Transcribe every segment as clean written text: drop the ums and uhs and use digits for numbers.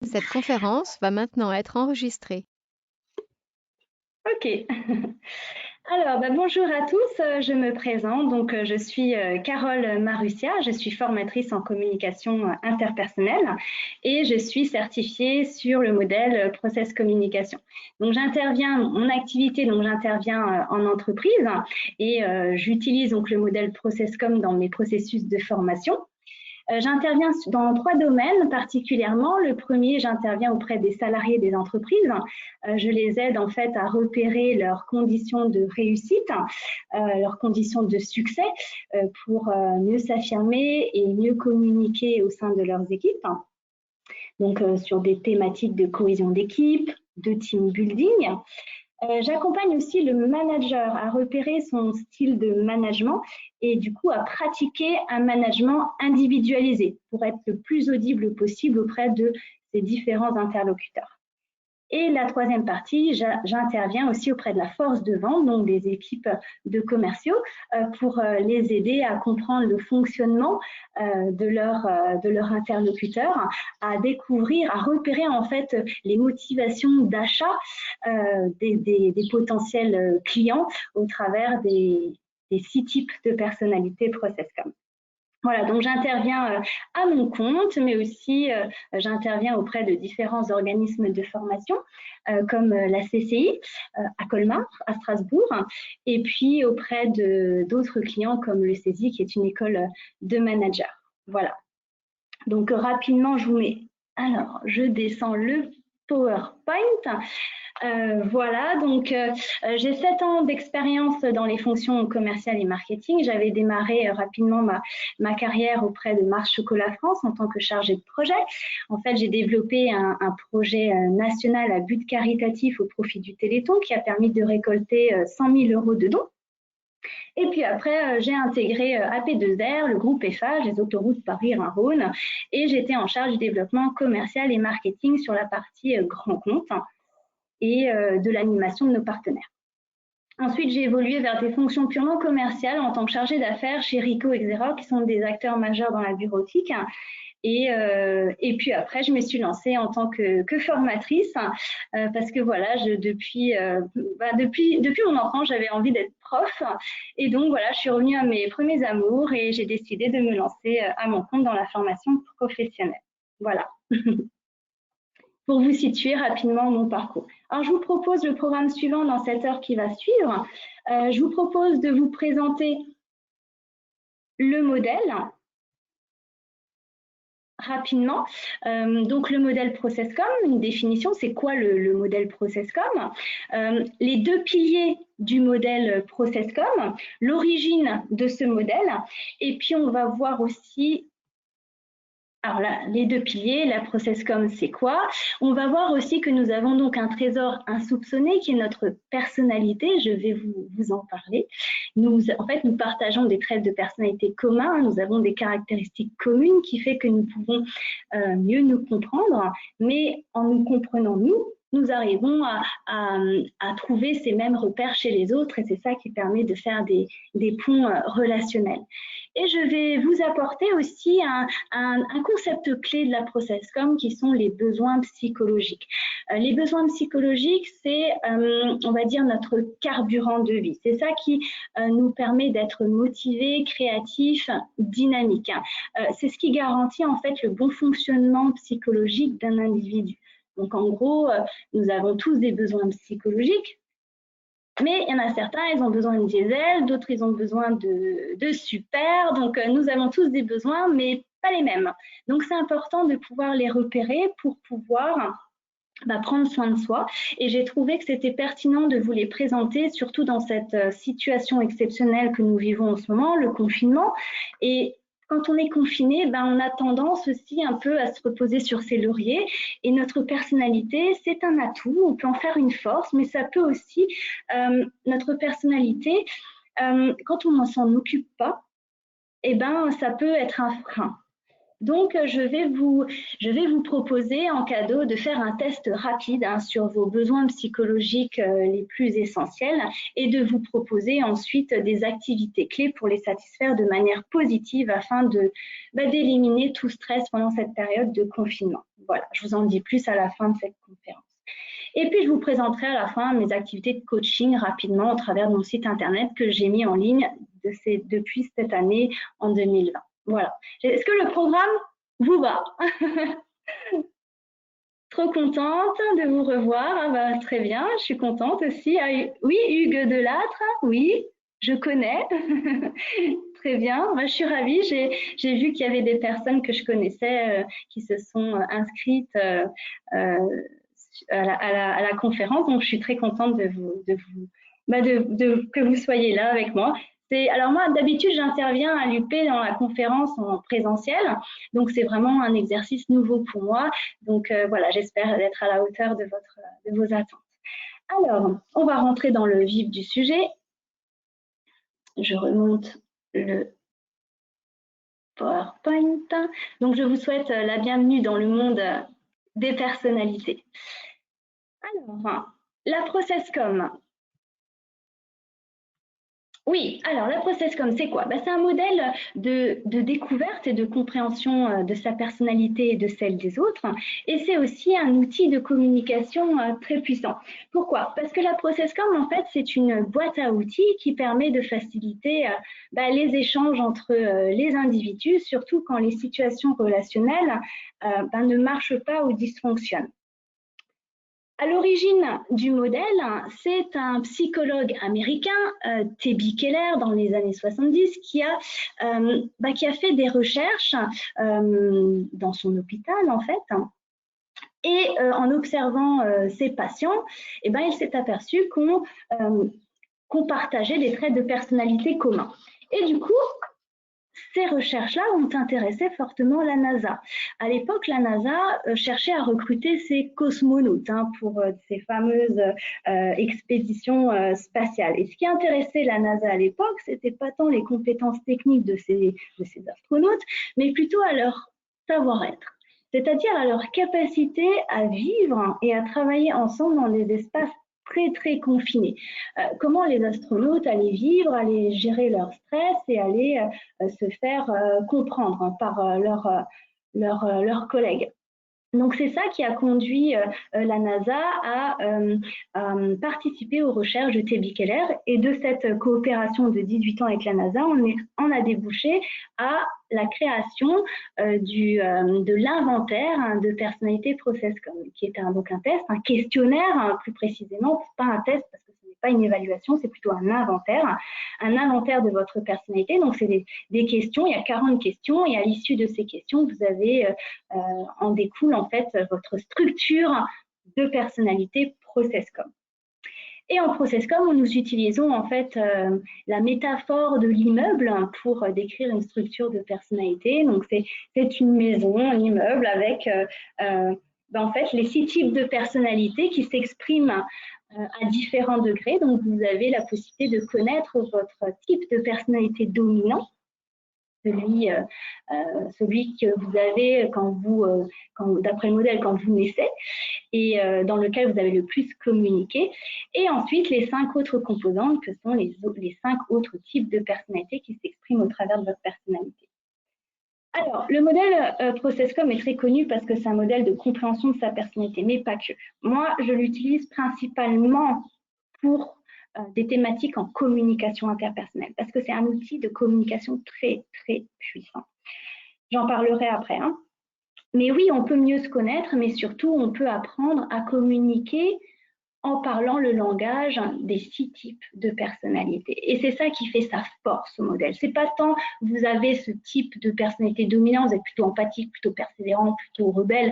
Cette conférence va maintenant être enregistrée. Ok. Alors, bonjour à tous, je me présente. Donc, je suis Carole Marussia, je suis formatrice en communication interpersonnelle et je suis certifiée sur le modèle Process Communication. Donc, mon activité, donc j'interviens en entreprise et j'utilise donc le modèle ProcessCom dans mes processus de formation. J'interviens dans 3 domaines particulièrement. Le premier, j'interviens auprès des salariés des entreprises. Je les aide en fait à repérer leurs conditions de réussite, leurs conditions de succès pour mieux s'affirmer et mieux communiquer au sein de leurs équipes. Donc sur des thématiques de cohésion d'équipe, de team building. J'accompagne aussi le manager à repérer son style de management et du coup à pratiquer un management individualisé pour être le plus audible possible auprès de ses différents interlocuteurs. Et la troisième partie, j'interviens aussi auprès de la force de vente, donc des équipes de commerciaux, pour les aider à comprendre le fonctionnement de leur interlocuteur, à découvrir, à repérer en fait les motivations d'achat des potentiels clients au travers des 6 types de personnalités ProcessCom. Voilà, donc j'interviens à mon compte, mais aussi j'interviens auprès de différents organismes de formation, comme la CCI à Colmar, à Strasbourg, et puis auprès d'autres clients comme le CESI, qui est une école de managers. Voilà. Donc rapidement, alors, je descends le PowerPoint. Voilà, donc j'ai 7 ans d'expérience dans les fonctions commerciales et marketing. J'avais démarré rapidement ma carrière auprès de Mars Chocolat France en tant que chargée de projet. En fait, j'ai développé un projet national à but caritatif au profit du Téléthon qui a permis de récolter 100 000 € de dons. Et puis après, j'ai intégré AP2R, le groupe Eiffage, les autoroutes Paris-Rhin-Rhône, et j'étais en charge du développement commercial et marketing sur la partie grand compte et de l'animation de nos partenaires. Ensuite, j'ai évolué vers des fonctions purement commerciales en tant que chargée d'affaires chez Ricoh et Xerox, qui sont des acteurs majeurs dans la bureautique. Et puis après, je me suis lancée en tant que formatrice parce que voilà, depuis mon enfance, j'avais envie d'être prof. Et donc voilà, je suis revenue à mes premiers amours et j'ai décidé de me lancer à mon compte dans la formation professionnelle. Voilà. Pour vous situer rapidement mon parcours. Alors, je vous propose le programme suivant dans cette heure qui va suivre. Je vous propose de vous présenter le modèle rapidement. Donc, le modèle ProcessCom, une définition, c'est quoi le modèle ProcessCom? Les 2 piliers du modèle ProcessCom, l'origine de ce modèle, et puis on va voir aussi. Alors là, les 2 piliers, la ProcessCom, c'est quoi? On va voir aussi que nous avons donc un trésor insoupçonné qui est notre personnalité. Je vais vous en parler. En fait, nous partageons des traits de personnalité communs. Nous avons des caractéristiques communes qui fait que nous pouvons mieux nous comprendre. Mais en nous comprenant nous arrivons à trouver ces mêmes repères chez les autres et c'est ça qui permet de faire des ponts relationnels. Et je vais vous apporter aussi un concept clé de la ProcessCom qui sont les besoins psychologiques. Les besoins psychologiques, c'est, on va dire, notre carburant de vie. C'est ça qui nous permet d'être motivés, créatifs, dynamiques. C'est ce qui garantit en fait le bon fonctionnement psychologique d'un individu. Donc en gros, nous avons tous des besoins psychologiques. Mais il y en a certains, ils ont besoin de diesel, d'autres, ils ont besoin de super. Donc, nous avons tous des besoins, mais pas les mêmes. Donc, c'est important de pouvoir les repérer pour pouvoir prendre soin de soi. Et j'ai trouvé que c'était pertinent de vous les présenter, surtout dans cette situation exceptionnelle que nous vivons en ce moment, le confinement. Et quand on est confiné, on a tendance aussi un peu à se reposer sur ses lauriers et notre personnalité, c'est un atout, on peut en faire une force, mais ça peut aussi, notre personnalité, quand on ne s'en occupe pas, ça peut être un frein. Donc, je vais vous proposer en cadeau de faire un test rapide sur vos besoins psychologiques les plus essentiels et de vous proposer ensuite des activités clés pour les satisfaire de manière positive afin d'éliminer tout stress pendant cette période de confinement. voilà, je vous en dis plus à la fin de cette conférence. Et puis, je vous présenterai à la fin mes activités de coaching rapidement au travers de mon site internet que j'ai mis en ligne depuis cette année en 2020. Voilà. Est-ce que le programme vous va? Trop contente de vous revoir. Ah bah, très bien, je suis contente aussi. Ah, oui, Hugues Delattre, oui, je connais. Très bien, moi, je suis ravie. J'ai vu qu'il y avait des personnes que je connaissais qui se sont inscrites à la conférence. Donc, je suis très contente que vous soyez là avec moi. Alors moi, d'habitude, j'interviens à l'UP dans la conférence en présentiel. Donc, c'est vraiment un exercice nouveau pour moi. Donc, voilà, j'espère être à la hauteur de vos attentes. Alors, on va rentrer dans le vif du sujet. Je remonte le PowerPoint. Donc, je vous souhaite la bienvenue dans le monde des personnalités. Alors, la ProcessCom. Oui, alors la ProcessCom, c'est quoi? C'est un modèle de découverte et de compréhension de sa personnalité et de celle des autres. Et c'est aussi un outil de communication très puissant. Pourquoi? Parce que la ProcessCom, en fait, c'est une boîte à outils qui permet de faciliter les échanges entre les individus, surtout quand les situations relationnelles ne marchent pas ou dysfonctionnent. À l'origine du modèle, c'est un psychologue américain, T.B. Keller, dans les années 70, qui a fait des recherches dans son hôpital, en fait. Et en observant ses patients, il s'est aperçu qu'on partageait des traits de personnalité communs. Et du coup, ces recherches-là ont intéressé fortement la NASA. À l'époque, la NASA cherchait à recruter ses cosmonautes pour ces fameuses expéditions spatiales. Et ce qui intéressait la NASA à l'époque, c'était pas tant les compétences techniques de ces astronautes, mais plutôt à leur savoir-être, c'est-à-dire à leur capacité à vivre et à travailler ensemble dans des espaces très, très confinés. Comment les astronautes allaient vivre, allaient gérer leur stress et allaient se faire comprendre par leurs collègues. Donc, c'est ça qui a conduit la NASA à participer aux recherches de T.B. Keller. Et de cette coopération de 18 ans avec la NASA, on a débouché à la création de l'inventaire de personnalité ProcessCom, qui est donc un test, un questionnaire plus précisément, pas un test parce que ce n'est pas une évaluation, c'est plutôt un inventaire de votre personnalité. Donc, c'est des questions, il y a 40 questions, et à l'issue de ces questions, vous avez, en découle en fait votre structure de personnalité ProcessCom. Et en ProcessCom, nous utilisons en fait la métaphore de l'immeuble pour décrire une structure de personnalité. Donc, c'est une maison, un immeuble avec en fait les 6 types de personnalités qui s'expriment à différents degrés. Donc, vous avez la possibilité de connaître votre type de personnalité dominant, celui que vous avez d'après le modèle quand vous naissez, et dans lequel vous avez le plus communiqué. Et ensuite, les 5 autres composantes que sont les 5 autres types de personnalités qui s'expriment au travers de votre personnalité. Alors, le modèle ProcessCom est très connu parce que c'est un modèle de compréhension de sa personnalité, mais pas que. Moi, je l'utilise principalement pour des thématiques en communication interpersonnelle, parce que c'est un outil de communication très, très puissant. J'en parlerai après. Mais oui, on peut mieux se connaître, mais surtout, on peut apprendre à communiquer en parlant le langage des 6 types de personnalité. Et c'est ça qui fait sa force au modèle. C'est pas tant vous avez ce type de personnalité dominante, vous êtes plutôt empathique, plutôt persévérant, plutôt rebelle.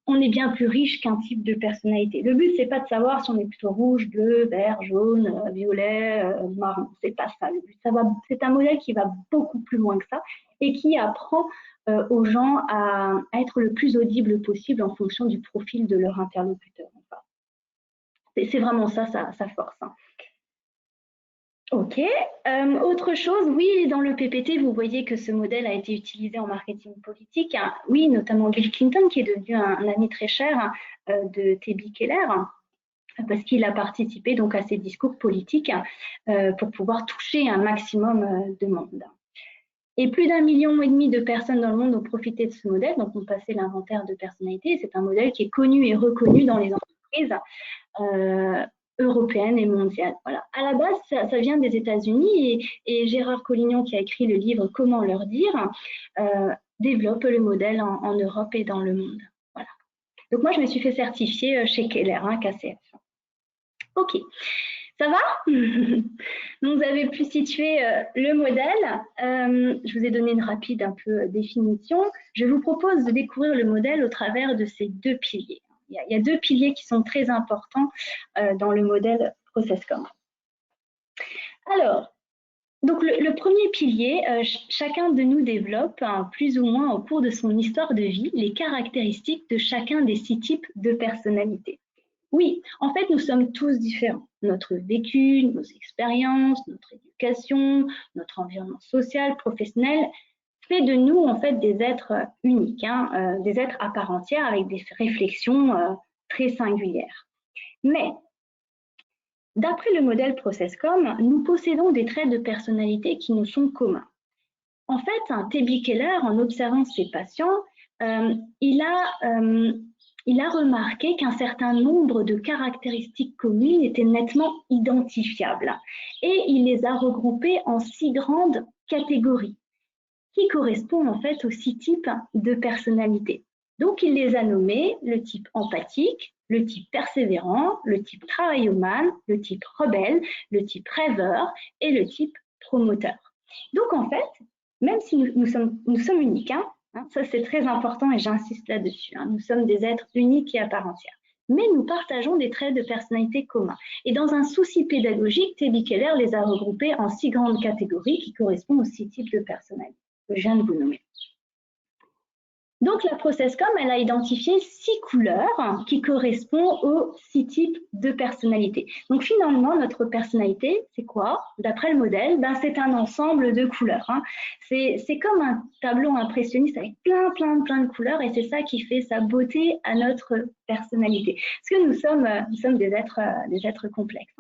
On est bien plus riche qu'un type de personnalité. Le but, c'est pas de savoir si on est plutôt rouge, bleu, vert, jaune, violet, marron. C'est pas ça le but. C'est un modèle qui va beaucoup plus loin que ça et qui apprend aux gens à être le plus audible possible en fonction du profil de leur interlocuteur. C'est vraiment ça sa force. Ok. Autre chose, oui, dans le PPT, vous voyez que ce modèle a été utilisé en marketing politique. Oui, notamment Bill Clinton, qui est devenu un ami très cher de T.B. Keller, parce qu'il a participé donc à ces discours politiques pour pouvoir toucher un maximum de monde. Et plus d'1,5 million de personnes dans le monde ont profité de ce modèle, donc ont passé l'inventaire de personnalité. C'est un modèle qui est connu et reconnu dans les entreprises européennes et mondiales. Voilà. À la base, ça vient des États-Unis et Gérard Collignon, qui a écrit le livre Comment leur dire, développe le modèle en Europe et dans le monde. Voilà. Donc moi, je me suis fait certifier chez Keller, KCF. Ok. Ça va? Donc, vous avez pu situer le modèle. Je vous ai donné une rapide un peu définition. Je vous propose de découvrir le modèle au travers de ces deux piliers. Il y a deux piliers qui sont très importants dans le modèle ProcessCom. Alors, donc le premier pilier, chacun de nous développe plus ou moins au cours de son histoire de vie les caractéristiques de chacun des 6 types de personnalités. Oui, en fait, nous sommes tous différents. Notre vécu, nos expériences, notre éducation, notre environnement social, professionnel, fait de nous, en fait, des êtres uniques, des êtres à part entière avec des réflexions très singulières. Mais, d'après le modèle ProcessCom, nous possédons des traits de personnalité qui nous sont communs. En fait, T.B. Keller, en observant ses patients, il a remarqué qu'un certain nombre de caractéristiques communes étaient nettement identifiables et il les a regroupées en 6 grandes catégories qui correspondent en fait aux 6 types de personnalités. Donc, il les a nommées le type empathique, le type persévérant, le type travaillomane, le type rebelle, le type rêveur et le type promoteur. Donc, en fait, même si nous sommes uniques, ça c'est très important et j'insiste là-dessus, nous sommes des êtres uniques et à part entière, mais nous partageons des traits de personnalité communs. Et dans un souci pédagogique, T.B. Keller les a regroupés en 6 grandes catégories qui correspondent aux 6 types de personnalité que je viens de vous nommer. Donc la ProcessCom, elle a identifié 6 couleurs qui correspondent aux 6 types de personnalités. Donc finalement, notre personnalité, c'est quoi? D'après le modèle, c'est un ensemble de couleurs. C'est comme un tableau impressionniste avec plein de couleurs et c'est ça qui fait sa beauté à notre personnalité. Parce que nous sommes des êtres complexes.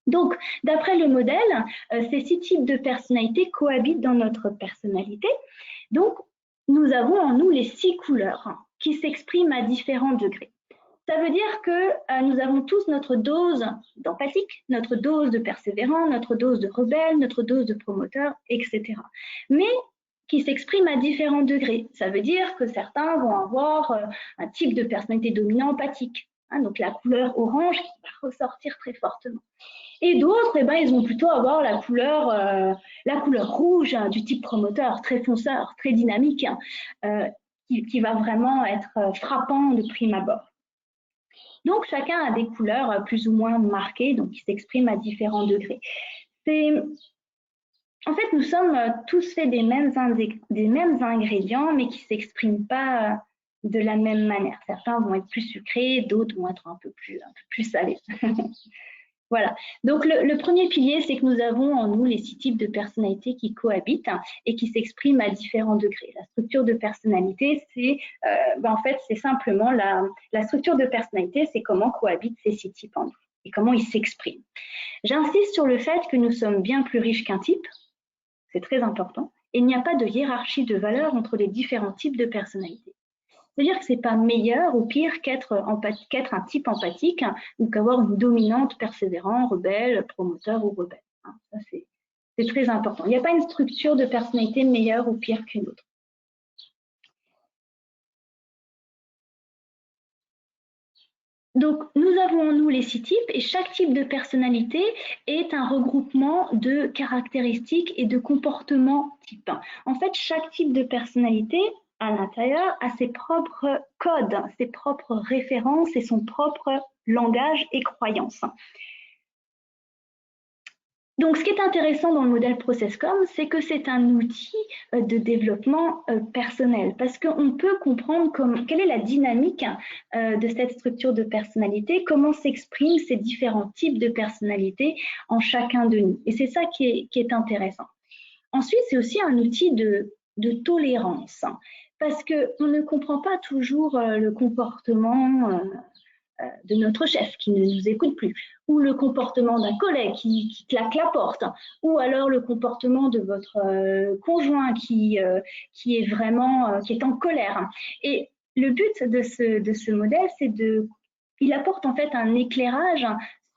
Donc, d'après le modèle, ces 6 types de personnalités cohabitent dans notre personnalité. Donc, nous avons en nous les 6 couleurs qui s'expriment à différents degrés. Ça veut dire que nous avons tous notre dose d'empathique, notre dose de persévérant, notre dose de rebelle, notre dose de promoteur, etc. Mais qui s'expriment à différents degrés. Ça veut dire que certains vont avoir un type de personnalité dominant empathique, donc la couleur orange qui va ressortir très fortement. Et d'autres, ils vont plutôt avoir la couleur rouge du type promoteur, très fonceur, très dynamique, qui va vraiment être frappant de prime abord. Donc, chacun a des couleurs plus ou moins marquées, donc qui s'expriment à différents degrés. En fait, nous sommes tous faits des mêmes ingrédients, mais qui ne s'expriment pas de la même manière. Certains vont être plus sucrés, d'autres vont être un peu plus salés. Voilà. Donc, le premier pilier, c'est que nous avons en nous les 6 types de personnalités qui cohabitent et qui s'expriment à différents degrés. La structure de personnalité, c'est en fait, c'est simplement la structure de personnalité, c'est comment cohabitent ces 6 types en nous et comment ils s'expriment. J'insiste sur le fait que nous sommes bien plus riches qu'un type, c'est très important, et il n'y a pas de hiérarchie de valeurs entre les différents types de personnalités. C'est-à-dire que ce n'est pas meilleur ou pire qu'être un type empathique ou qu'avoir une dominante persévérant, rebelle, promoteur ou rebelle. Ça, c'est très important. Il n'y a pas une structure de personnalité meilleure ou pire qu'une autre. Donc, nous avons en nous les 6 types et chaque type de personnalité est un regroupement de caractéristiques et de comportements types. En fait, chaque type de personnalité à l'intérieur a ses propres codes, ses propres références et son propre langage et croyances. Donc, ce qui est intéressant dans le modèle ProcessCom, c'est que c'est un outil de développement personnel parce qu'on peut comprendre quelle est la dynamique de cette structure de personnalité, comment s'expriment ces différents types de personnalités en chacun de nous. Et c'est ça qui est intéressant. Ensuite, c'est aussi un outil de tolérance parce qu'on ne comprend pas toujours le comportement de notre chef qui ne nous écoute plus, ou le comportement d'un collègue qui claque la porte, ou alors le comportement de votre conjoint qui est vraiment qui est en colère. Et le but de ce modèle, c'est il apporte en fait un éclairage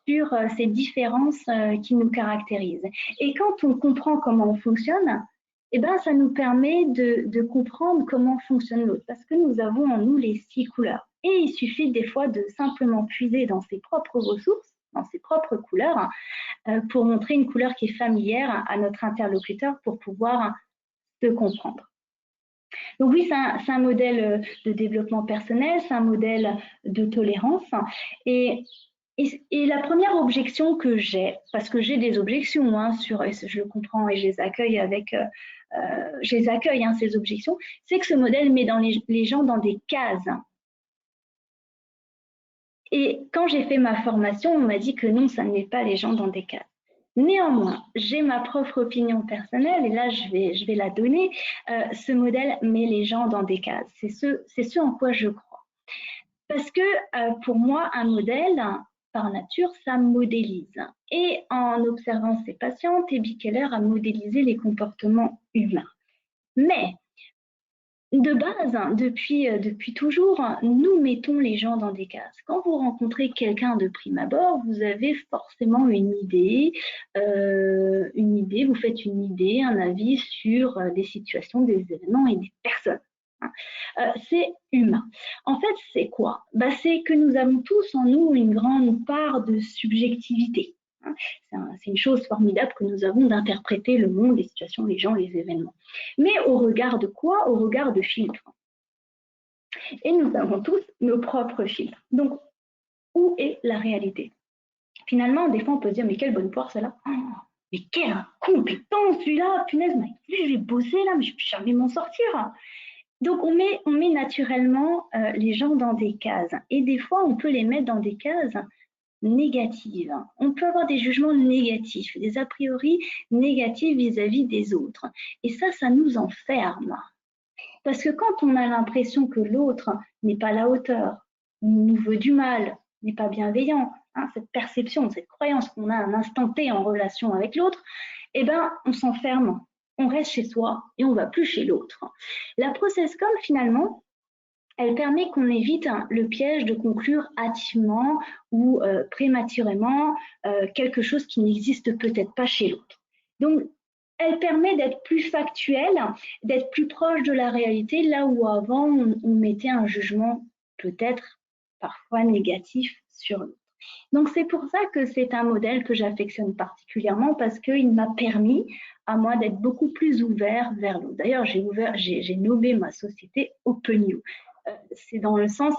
sur ces différences qui nous caractérisent. Et quand on comprend comment on fonctionne, eh ben, ça nous permet de comprendre comment fonctionne l'autre, parce que nous avons en nous les 6 couleurs. Et il suffit des fois de simplement puiser dans ses propres ressources, dans ses propres couleurs, pour montrer une couleur qui est familière à notre interlocuteur pour pouvoir se comprendre. Donc oui, c'est un modèle de développement personnel, c'est un modèle de tolérance. Et la première objection que j'ai, parce que j'ai des objections je le comprends et je les accueille ces objections, c'est que ce modèle met les gens dans des cases. Et quand j'ai fait ma formation, on m'a dit que non, ça ne met pas les gens dans des cases. Néanmoins, j'ai ma propre opinion personnelle et là, je vais la donner. Ce modèle met les gens dans des cases. C'est ce en quoi je crois. Parce que pour moi, un modèle, par nature, ça modélise. Et en observant ses patients, T.B. Keller a modélisé les comportements humains. Mais de base, depuis toujours, nous mettons les gens dans des cases. Quand vous rencontrez quelqu'un de prime abord, vous avez forcément une idée, vous faites une idée, un avis sur des situations, des événements et des personnes. C'est humain. En fait, c'est quoi? C'est que nous avons tous en nous une grande part de subjectivité. C'est une chose formidable que nous avons d'interpréter le monde, les situations, les gens, les événements. Mais au regard de quoi? Au regard de filtres. Et nous avons tous nos propres filtres. Donc, où est la réalité? Finalement, des fois, on peut se dire, mais quelle bonne poire celle-là! Mais quel incompétent celui-là! Punaise, je vais bosser là, mais je ne peux jamais m'en sortir. Donc, on met naturellement les gens dans des cases. Et des fois, on peut les mettre dans des cases négatives. On peut avoir des jugements négatifs, des a priori négatifs vis-à-vis des autres. Et ça nous enferme. Parce que quand on a l'impression que l'autre n'est pas à la hauteur, nous veut du mal, n'est pas bienveillant, cette perception, cette croyance qu'on a à un instant T en relation avec l'autre, eh ben, on s'enferme, on reste chez soi et on ne va plus chez l'autre. La process-com, finalement, elle permet qu'on évite le piège de conclure hâtivement ou prématurément quelque chose qui n'existe peut-être pas chez l'autre. Donc, elle permet d'être plus factuelle, d'être plus proche de la réalité, là où avant, on mettait un jugement peut-être parfois négatif sur l'autre. Donc, c'est pour ça que c'est un modèle que j'affectionne particulièrement parce qu'il m'a permis à moi d'être beaucoup plus ouvert vers l'autre. D'ailleurs, j'ai nommé ma société Open You. C'est dans le sens,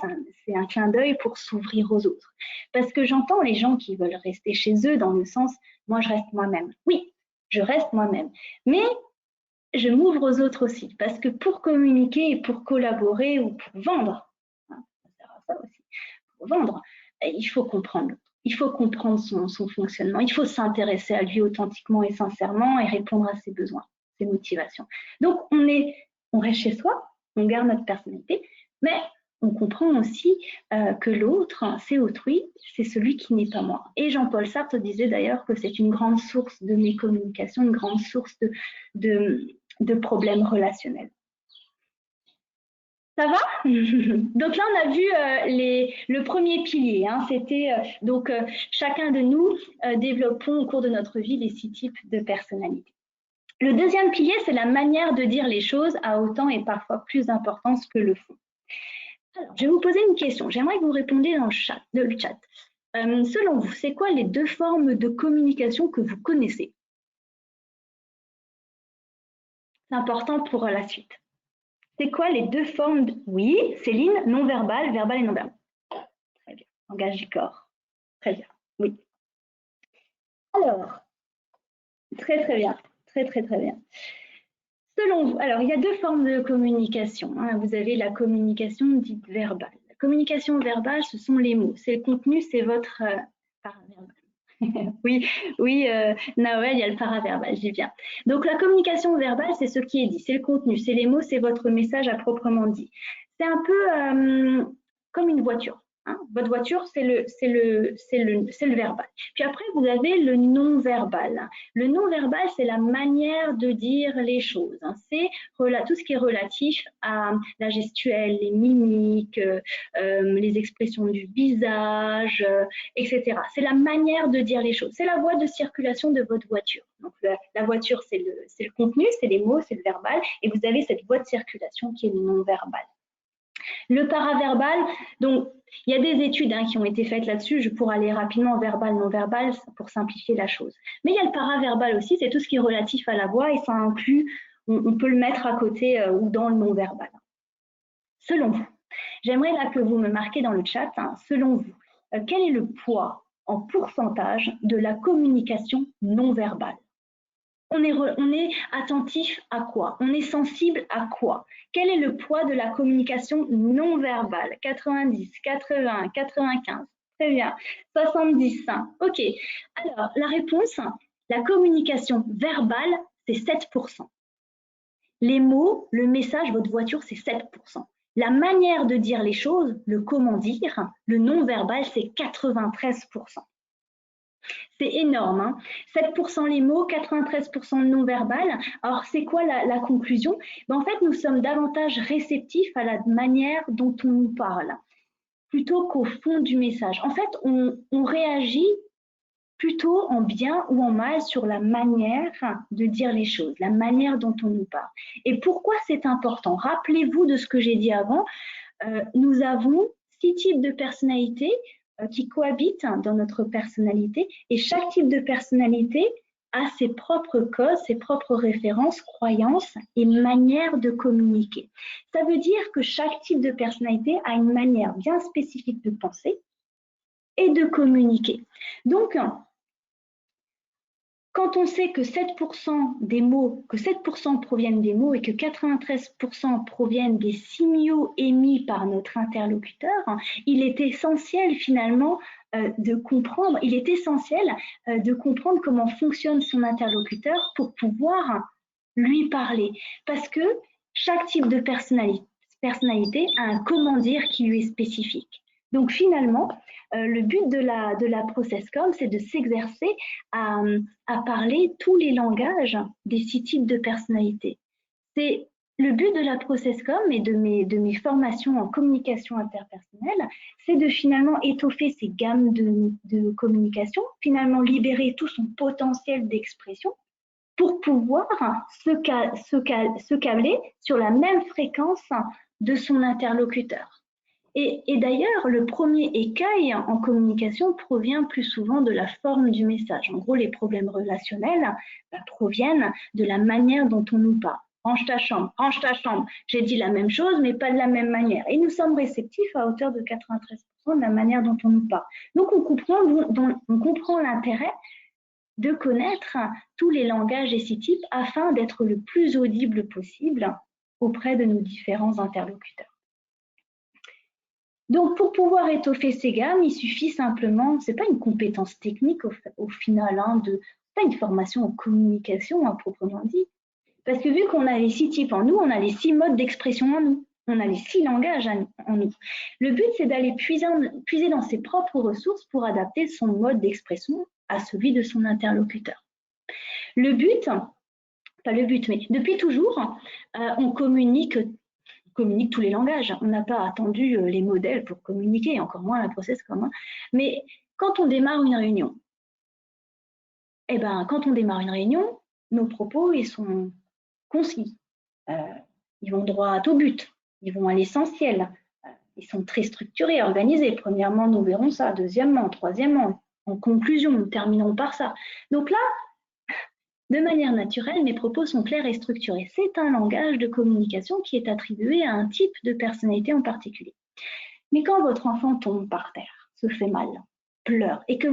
c'est un clin d'œil pour s'ouvrir aux autres. Parce que j'entends les gens qui veulent rester chez eux dans le sens, moi je reste moi-même. Oui, je reste moi-même. Mais je m'ouvre aux autres aussi. Parce que pour communiquer et pour collaborer ou pour vendre, ça sert à ça aussi, pour vendre, il faut comprendre l'autre. Il faut comprendre son fonctionnement. Il faut s'intéresser à lui authentiquement et sincèrement et répondre à ses besoins, ses motivations. Donc, on reste chez soi, on garde notre personnalité, mais on comprend aussi que l'autre, c'est autrui, c'est celui qui n'est pas moi. Et Jean-Paul Sartre disait d'ailleurs que c'est une grande source de mécommunication, une grande source de problèmes relationnels. Ça va? Donc là, on a vu le premier pilier. C'était chacun de nous développons au cours de notre vie les 6 types de personnalités. Le deuxième pilier, c'est la manière de dire les choses à autant et parfois plus d'importance que le fond. Alors, je vais vous poser une question. J'aimerais que vous répondiez dans le chat. Selon vous, c'est quoi les 2 formes de communication que vous connaissez? C'est important pour la suite. C'est quoi les 2 formes Oui, Céline, non-verbal, verbal et non-verbal. Très bien. Langage du corps. Très bien. Oui. Alors, très bien. Très bien. Selon vous, alors il y a 2 formes de communication. Vous avez la communication dite verbale. La communication verbale, ce sont les mots. C'est le contenu, c'est votre paraverbal. oui, Noël, il y a le paraverbal, j'y viens. Donc la communication verbale, c'est ce qui est dit, c'est le contenu, c'est les mots, c'est votre message à proprement dit. C'est un peu comme une voiture. Hein. Votre voiture, c'est le verbal. Puis après, vous avez le non-verbal. Le non-verbal, c'est la manière de dire les choses. Hein. C'est tout ce qui est relatif à la gestuelle, les mimiques, les expressions du visage, etc. C'est la manière de dire les choses. C'est la voie de circulation de votre voiture. Donc, la voiture, c'est le contenu, c'est les mots, c'est le verbal. Et vous avez cette voie de circulation qui est le non-verbal. Le paraverbal, donc il y a des études qui ont été faites là-dessus, je pourrais aller rapidement verbal, non-verbal pour simplifier la chose. Mais il y a le paraverbal aussi, c'est tout ce qui est relatif à la voix et ça inclut, on peut le mettre à côté ou dans le non-verbal. Selon vous, j'aimerais là que vous me marquiez dans le chat, selon vous, quel est le poids en pourcentage de la communication non-verbale ? On est attentif à quoi? On est sensible à quoi? Quel est le poids de la communication non verbale? 90, 80, 95. Très bien. 70. OK. Alors, la réponse, la communication verbale, c'est 7%. Les mots, le message, votre voiture, c'est 7%. La manière de dire les choses, le comment dire, le non-verbal, c'est 93%. C'est énorme. Hein. 7% les mots, 93% le non-verbal. Alors, c'est quoi la conclusion? En fait, nous sommes davantage réceptifs à la manière dont on nous parle, plutôt qu'au fond du message. En fait, on réagit plutôt en bien ou en mal sur la manière de dire les choses, la manière dont on nous parle. Et pourquoi c'est important? Rappelez-vous de ce que j'ai dit avant. Nous avons 6 types de personnalités qui cohabitent dans notre personnalité et chaque type de personnalité a ses propres codes, ses propres références, croyances et manières de communiquer. Ça veut dire que chaque type de personnalité a une manière bien spécifique de penser et de communiquer. Donc, quand on sait que 7% des mots, que 7% proviennent des mots et que 93% proviennent des signaux émis par notre interlocuteur, il est essentiel finalement de comprendre, comment fonctionne son interlocuteur pour pouvoir lui parler. Parce que chaque type de personnalité a un comment dire qui lui est spécifique. Donc finalement, le but de la ProcessCom, c'est de s'exercer à parler tous les langages des 6 types de personnalités. C'est le but de la ProcessCom et de mes formations en communication interpersonnelle, c'est de finalement étoffer ces gammes de communication, finalement libérer tout son potentiel d'expression pour pouvoir se câbler sur la même fréquence de son interlocuteur. Et d'ailleurs, le premier écueil en communication provient plus souvent de la forme du message. En gros, les problèmes relationnels proviennent de la manière dont on nous parle. Range ta chambre, range ta chambre. J'ai dit la même chose, mais pas de la même manière. Et nous sommes réceptifs à hauteur de 93% de la manière dont on nous parle. Donc, on comprend l'intérêt de connaître tous les langages et 6 types afin d'être le plus audible possible auprès de nos différents interlocuteurs. Donc, pour pouvoir étoffer ces gammes, il suffit simplement, ce n'est pas une compétence technique au final, pas une formation en communication proprement dit. Parce que vu qu'on a les 6 types en nous, on a les 6 modes d'expression en nous, on a les 6 langages en nous. Le but, c'est d'aller puiser dans ses propres ressources pour adapter son mode d'expression à celui de son interlocuteur. Le but, pas le but, mais depuis toujours, on communique tous les langages. On n'a pas attendu les modèles pour communiquer, encore moins la ProcessCom. Mais quand on démarre une réunion, nos propos, ils sont concis. Ils vont droit au but. Ils vont à l'essentiel. Ils sont très structurés, organisés. Premièrement, nous verrons ça. Deuxièmement, troisièmement, en conclusion, nous terminons par ça. Donc là, de manière naturelle, mes propos sont clairs et structurés. C'est un langage de communication qui est attribué à un type de personnalité en particulier. Mais quand votre enfant tombe par terre, se fait mal, pleure, et que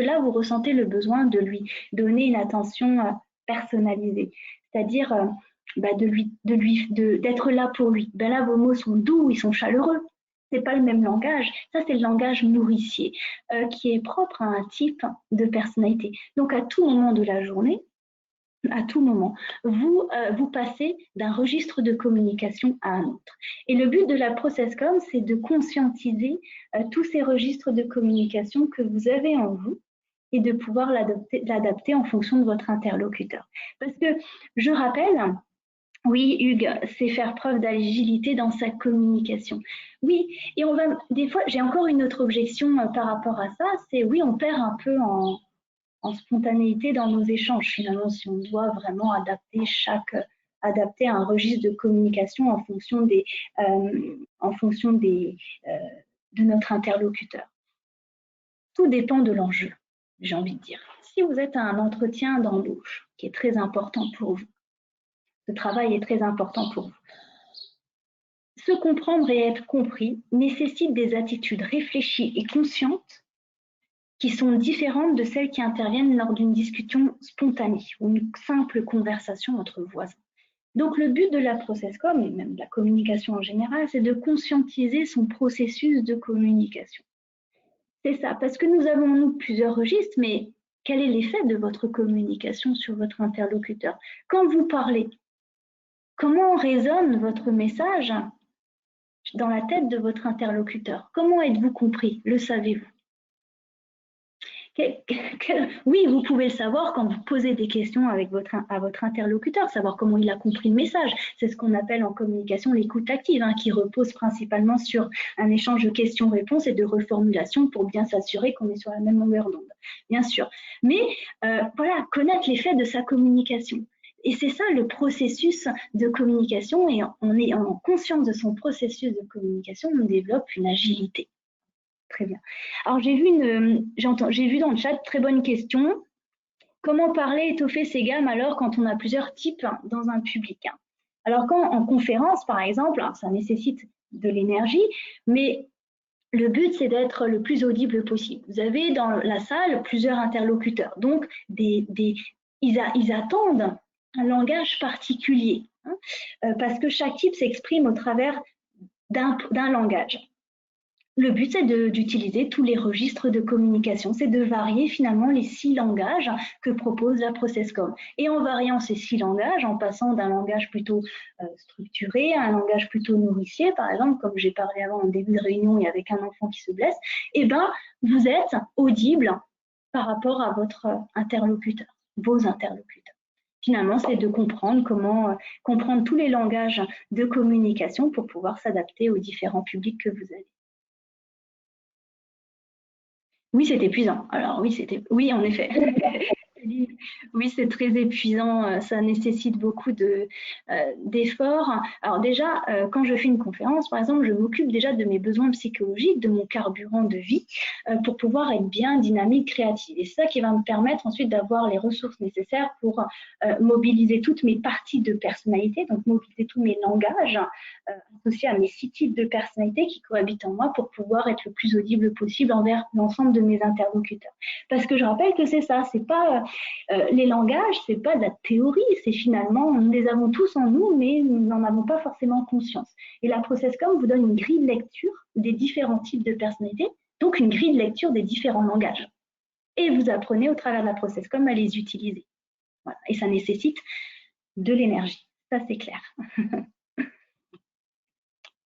là, vous ressentez le besoin de lui donner une attention personnalisée, c'est-à-dire d'être là pour lui. Là, vos mots sont doux, ils sont chaleureux. C'est pas le même langage. Ça, c'est le langage nourricier qui est propre à un type de personnalité. Donc, à tout moment de la journée, à tout moment, vous passez d'un registre de communication à un autre. Et le but de la ProcessCom, c'est de conscientiser tous ces registres de communication que vous avez en vous et de pouvoir l'adapter en fonction de votre interlocuteur. Parce que, je rappelle, oui, Hugues, c'est faire preuve d'agilité dans sa communication. Oui, et des fois, j'ai encore une autre objection par rapport à ça, c'est oui, on perd un peu en spontanéité dans nos échanges, finalement, si on doit vraiment adapter un registre de communication en fonction de notre interlocuteur. Tout dépend de l'enjeu, j'ai envie de dire. Si vous êtes à un entretien d'embauche qui est très important pour vous, ce travail est très important pour vous. Se comprendre et être compris nécessite des attitudes réfléchies et conscientes qui sont différentes de celles qui interviennent lors d'une discussion spontanée ou une simple conversation entre voisins. Donc le but de la ProcessCom, et même de la communication en général, c'est de conscientiser son processus de communication. C'est ça, parce que nous avons, nous, plusieurs registres, mais quel est l'effet de votre communication sur votre interlocuteur? Quand vous parlez, comment résonne votre message dans la tête de votre interlocuteur? Comment êtes-vous compris? Le savez-vous? Oui, vous pouvez le savoir quand vous posez des questions à votre interlocuteur, savoir comment il a compris le message. C'est ce qu'on appelle en communication l'écoute active, qui repose principalement sur un échange de questions-réponses et de reformulation pour bien s'assurer qu'on est sur la même longueur d'onde, bien sûr. Mais voilà, connaître l'effet de sa communication. Et c'est ça le processus de communication, et on est en conscience de son processus de communication, on développe une agilité. Très bien. Alors, j'ai vu dans le chat, très bonne question. Comment parler, étoffer ses gammes alors quand on a plusieurs types dans un public? Alors, quand en conférence, par exemple, ça nécessite de l'énergie, mais le but, c'est d'être le plus audible possible. Vous avez dans la salle plusieurs interlocuteurs, donc ils attendent un langage particulier, parce que chaque type s'exprime au travers d'un langage. Le but, c'est d'utiliser tous les registres de communication, c'est de varier finalement les 6 langages que propose la ProcessCom. Et en variant ces 6 langages, en passant d'un langage plutôt structuré à un langage plutôt nourricier, par exemple, comme j'ai parlé avant en début de réunion et avec un enfant qui se blesse, eh ben, vous êtes audible par rapport à votre interlocuteur, vos interlocuteurs. Finalement, c'est de comprendre comment comprendre tous les langages de communication pour pouvoir s'adapter aux différents publics que vous avez. Oui, c'est épuisant. Alors oui, en effet. Oui, c'est très épuisant, ça nécessite beaucoup d'efforts. Alors déjà, quand je fais une conférence, par exemple, je m'occupe déjà de mes besoins psychologiques, de mon carburant de vie, pour pouvoir être bien dynamique, créative. Et c'est ça qui va me permettre ensuite d'avoir les ressources nécessaires pour mobiliser toutes mes parties de personnalité, donc mobiliser tous mes langages, associés à mes 6 types de personnalités qui cohabitent en moi pour pouvoir être le plus audible possible envers l'ensemble de mes interlocuteurs. Parce que je rappelle que c'est ça, c'est pas les langages, c'est pas de la théorie, c'est finalement, nous les avons tous en nous, mais nous n'en avons pas forcément conscience. Et la ProcessCom vous donne une grille de lecture des différents types de personnalités, donc une grille de lecture des différents langages. Et vous apprenez au travers de la ProcessCom à les utiliser. Voilà. Et ça nécessite de l'énergie, ça c'est clair.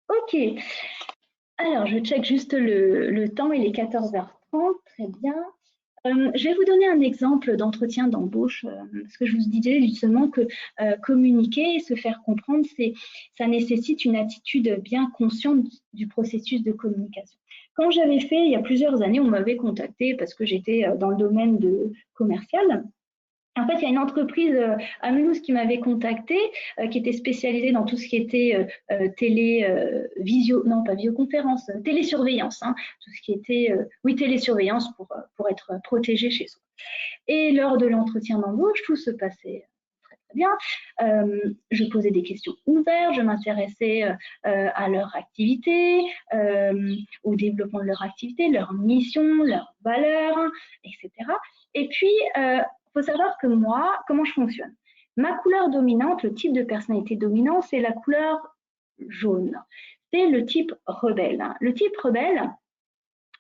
Ok, alors je check juste le temps, il est 14h30, très bien. Je vais vous donner un exemple d'entretien d'embauche, parce que je vous disais justement que communiquer et se faire comprendre, ça nécessite une attitude bien consciente du processus de communication. Quand j'avais fait, il y a plusieurs années, on m'avait contacté parce que j'étais dans le domaine commercial. En fait, il y a une entreprise à Mulhouse qui m'avait contactée, qui était spécialisée dans tout ce qui était télésurveillance, tout ce qui était, télésurveillance pour être protégé chez soi. Et lors de l'entretien d'embauche, tout se passait très, très bien. Je posais des questions ouvertes, je m'intéressais à leur activité, au développement de leur activité, leur mission, leurs valeurs, etc. Et puis, il faut savoir que moi, comment je fonctionne. Ma couleur dominante, le type de personnalité dominant, c'est la couleur jaune. C'est le type rebelle. Le type rebelle,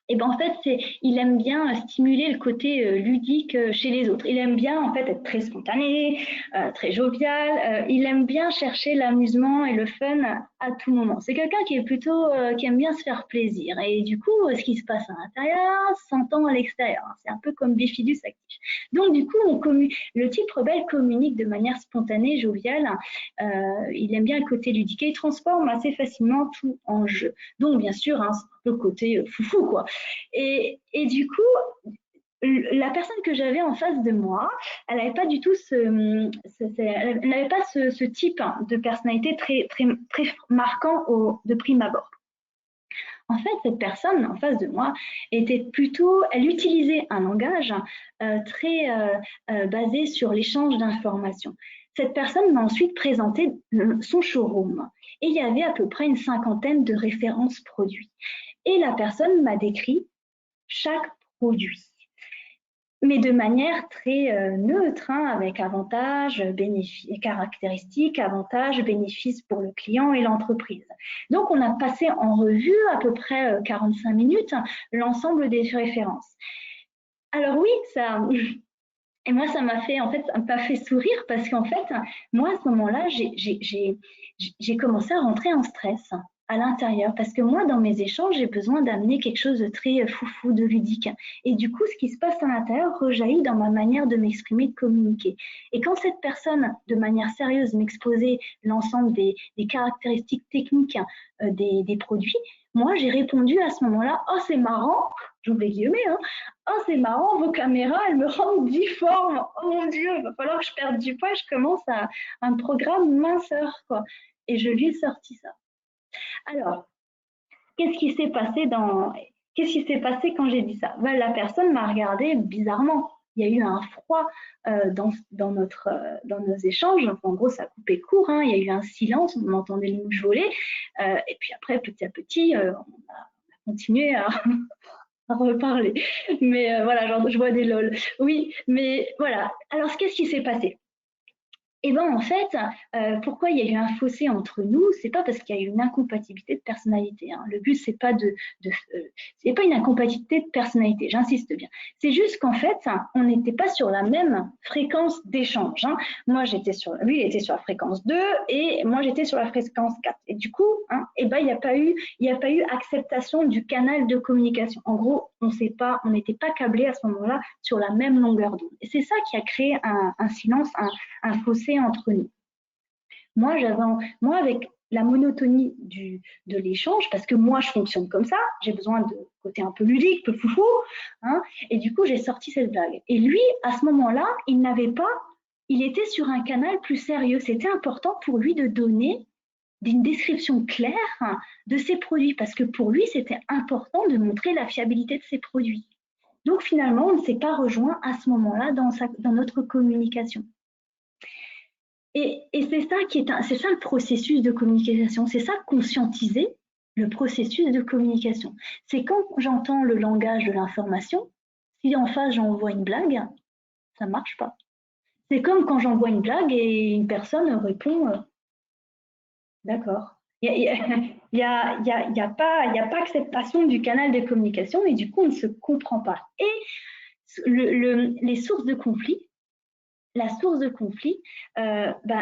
Et ben en fait, il aime bien stimuler le côté ludique chez les autres. Il aime bien en fait être très spontané, très jovial. Il aime bien chercher l'amusement et le fun à tout moment. C'est quelqu'un qui est plutôt qui aime bien se faire plaisir. Et du coup, ce qui se passe à l'intérieur s'entend à l'extérieur. C'est un peu comme bifidus actif. Donc du coup, le type rebelle communique de manière spontanée, joviale. Il aime bien le côté ludique et il transforme assez facilement tout en jeu. Donc bien sûr, hein, le côté foufou quoi. Et du coup, la personne que j'avais en face de moi, elle n'avait pas du tout elle n'avait pas ce type de personnalité très marquant de prime abord. En fait, cette personne en face de moi elle utilisait un langage très basé sur l'échange d'informations. Cette personne m'a ensuite présenté son showroom et il y avait à peu près une cinquantaine de références produits. Et la personne m'a décrit chaque produit, mais de manière très neutre, hein, avec avantages, bénéfices, caractéristiques, avantages, bénéfices pour le client et l'entreprise. Donc, on a passé en revue à peu près 45 minutes l'ensemble des références. Alors oui, et moi, ça m'a fait sourire parce qu'en fait, moi, à ce moment-là, j'ai commencé à rentrer en stress à l'intérieur parce que moi, dans mes échanges, j'ai besoin d'amener quelque chose de très foufou, de ludique. Et du coup, ce qui se passe à l'intérieur rejaillit dans ma manière de m'exprimer, de communiquer. Et quand cette personne, de manière sérieuse, m'exposait l'ensemble des caractéristiques techniques des produits, moi, j'ai répondu à ce moment-là, oh, c'est marrant, j'ouvre les guillemets, hein, oh, c'est marrant, vos caméras, elles me rendent difforme. Oh mon Dieu, il va falloir que je perde du poids. Je commence à un programme minceur, quoi. Et je lui ai sorti ça. Alors, qu'est-ce qui s'est passé qu'est-ce qui s'est passé quand j'ai dit ça? Ben, la personne m'a regardé bizarrement. Il y a eu un froid dans nos échanges. Enfin, en gros, ça a coupé court. Hein. Il y a eu un silence. On entendait les mouches voler. Et puis après, petit à petit, on a continué à reparler. Mais voilà, genre, je vois des lol. Oui, mais voilà. Alors, qu'est-ce qui s'est passé? Eh ben en fait, pourquoi il y a eu un fossé entre nous? C'est pas parce qu'il y a eu une incompatibilité de personnalité. Hein. Le but c'est pas une incompatibilité de personnalité. J'insiste bien. C'est juste qu'en fait, on n'était pas sur la même fréquence d'échange. Hein. Lui, il était sur la fréquence 2 et moi j'étais sur la fréquence 4. Et du coup, hein, eh ben il n'y a pas eu acceptation du canal de communication. En gros, on n'était pas câblés à ce moment-là sur la même longueur d'onde. Et c'est ça qui a créé un silence, un fossé entre nous. Moi, avec la monotonie de l'échange, parce que moi, je fonctionne comme ça, j'ai besoin de côté un peu ludique, peu foufou, hein, et du coup, j'ai sorti cette blague. Et lui, à ce moment-là, il était sur un canal plus sérieux. C'était important pour lui de donner une description claire de ses produits, parce que pour lui, c'était important de montrer la fiabilité de ses produits. Donc finalement, on ne s'est pas rejoint à ce moment-là dans notre communication. Et c'est ça le processus de communication, c'est ça conscientiser le processus de communication. C'est quand j'entends le langage de l'information, si en face j'envoie une blague, ça ne marche pas. C'est comme quand j'envoie une blague et une personne répond d'accord. Il y a pas acceptation du canal de communication et du coup on ne se comprend pas. Et les sources de conflit, la source de conflit, la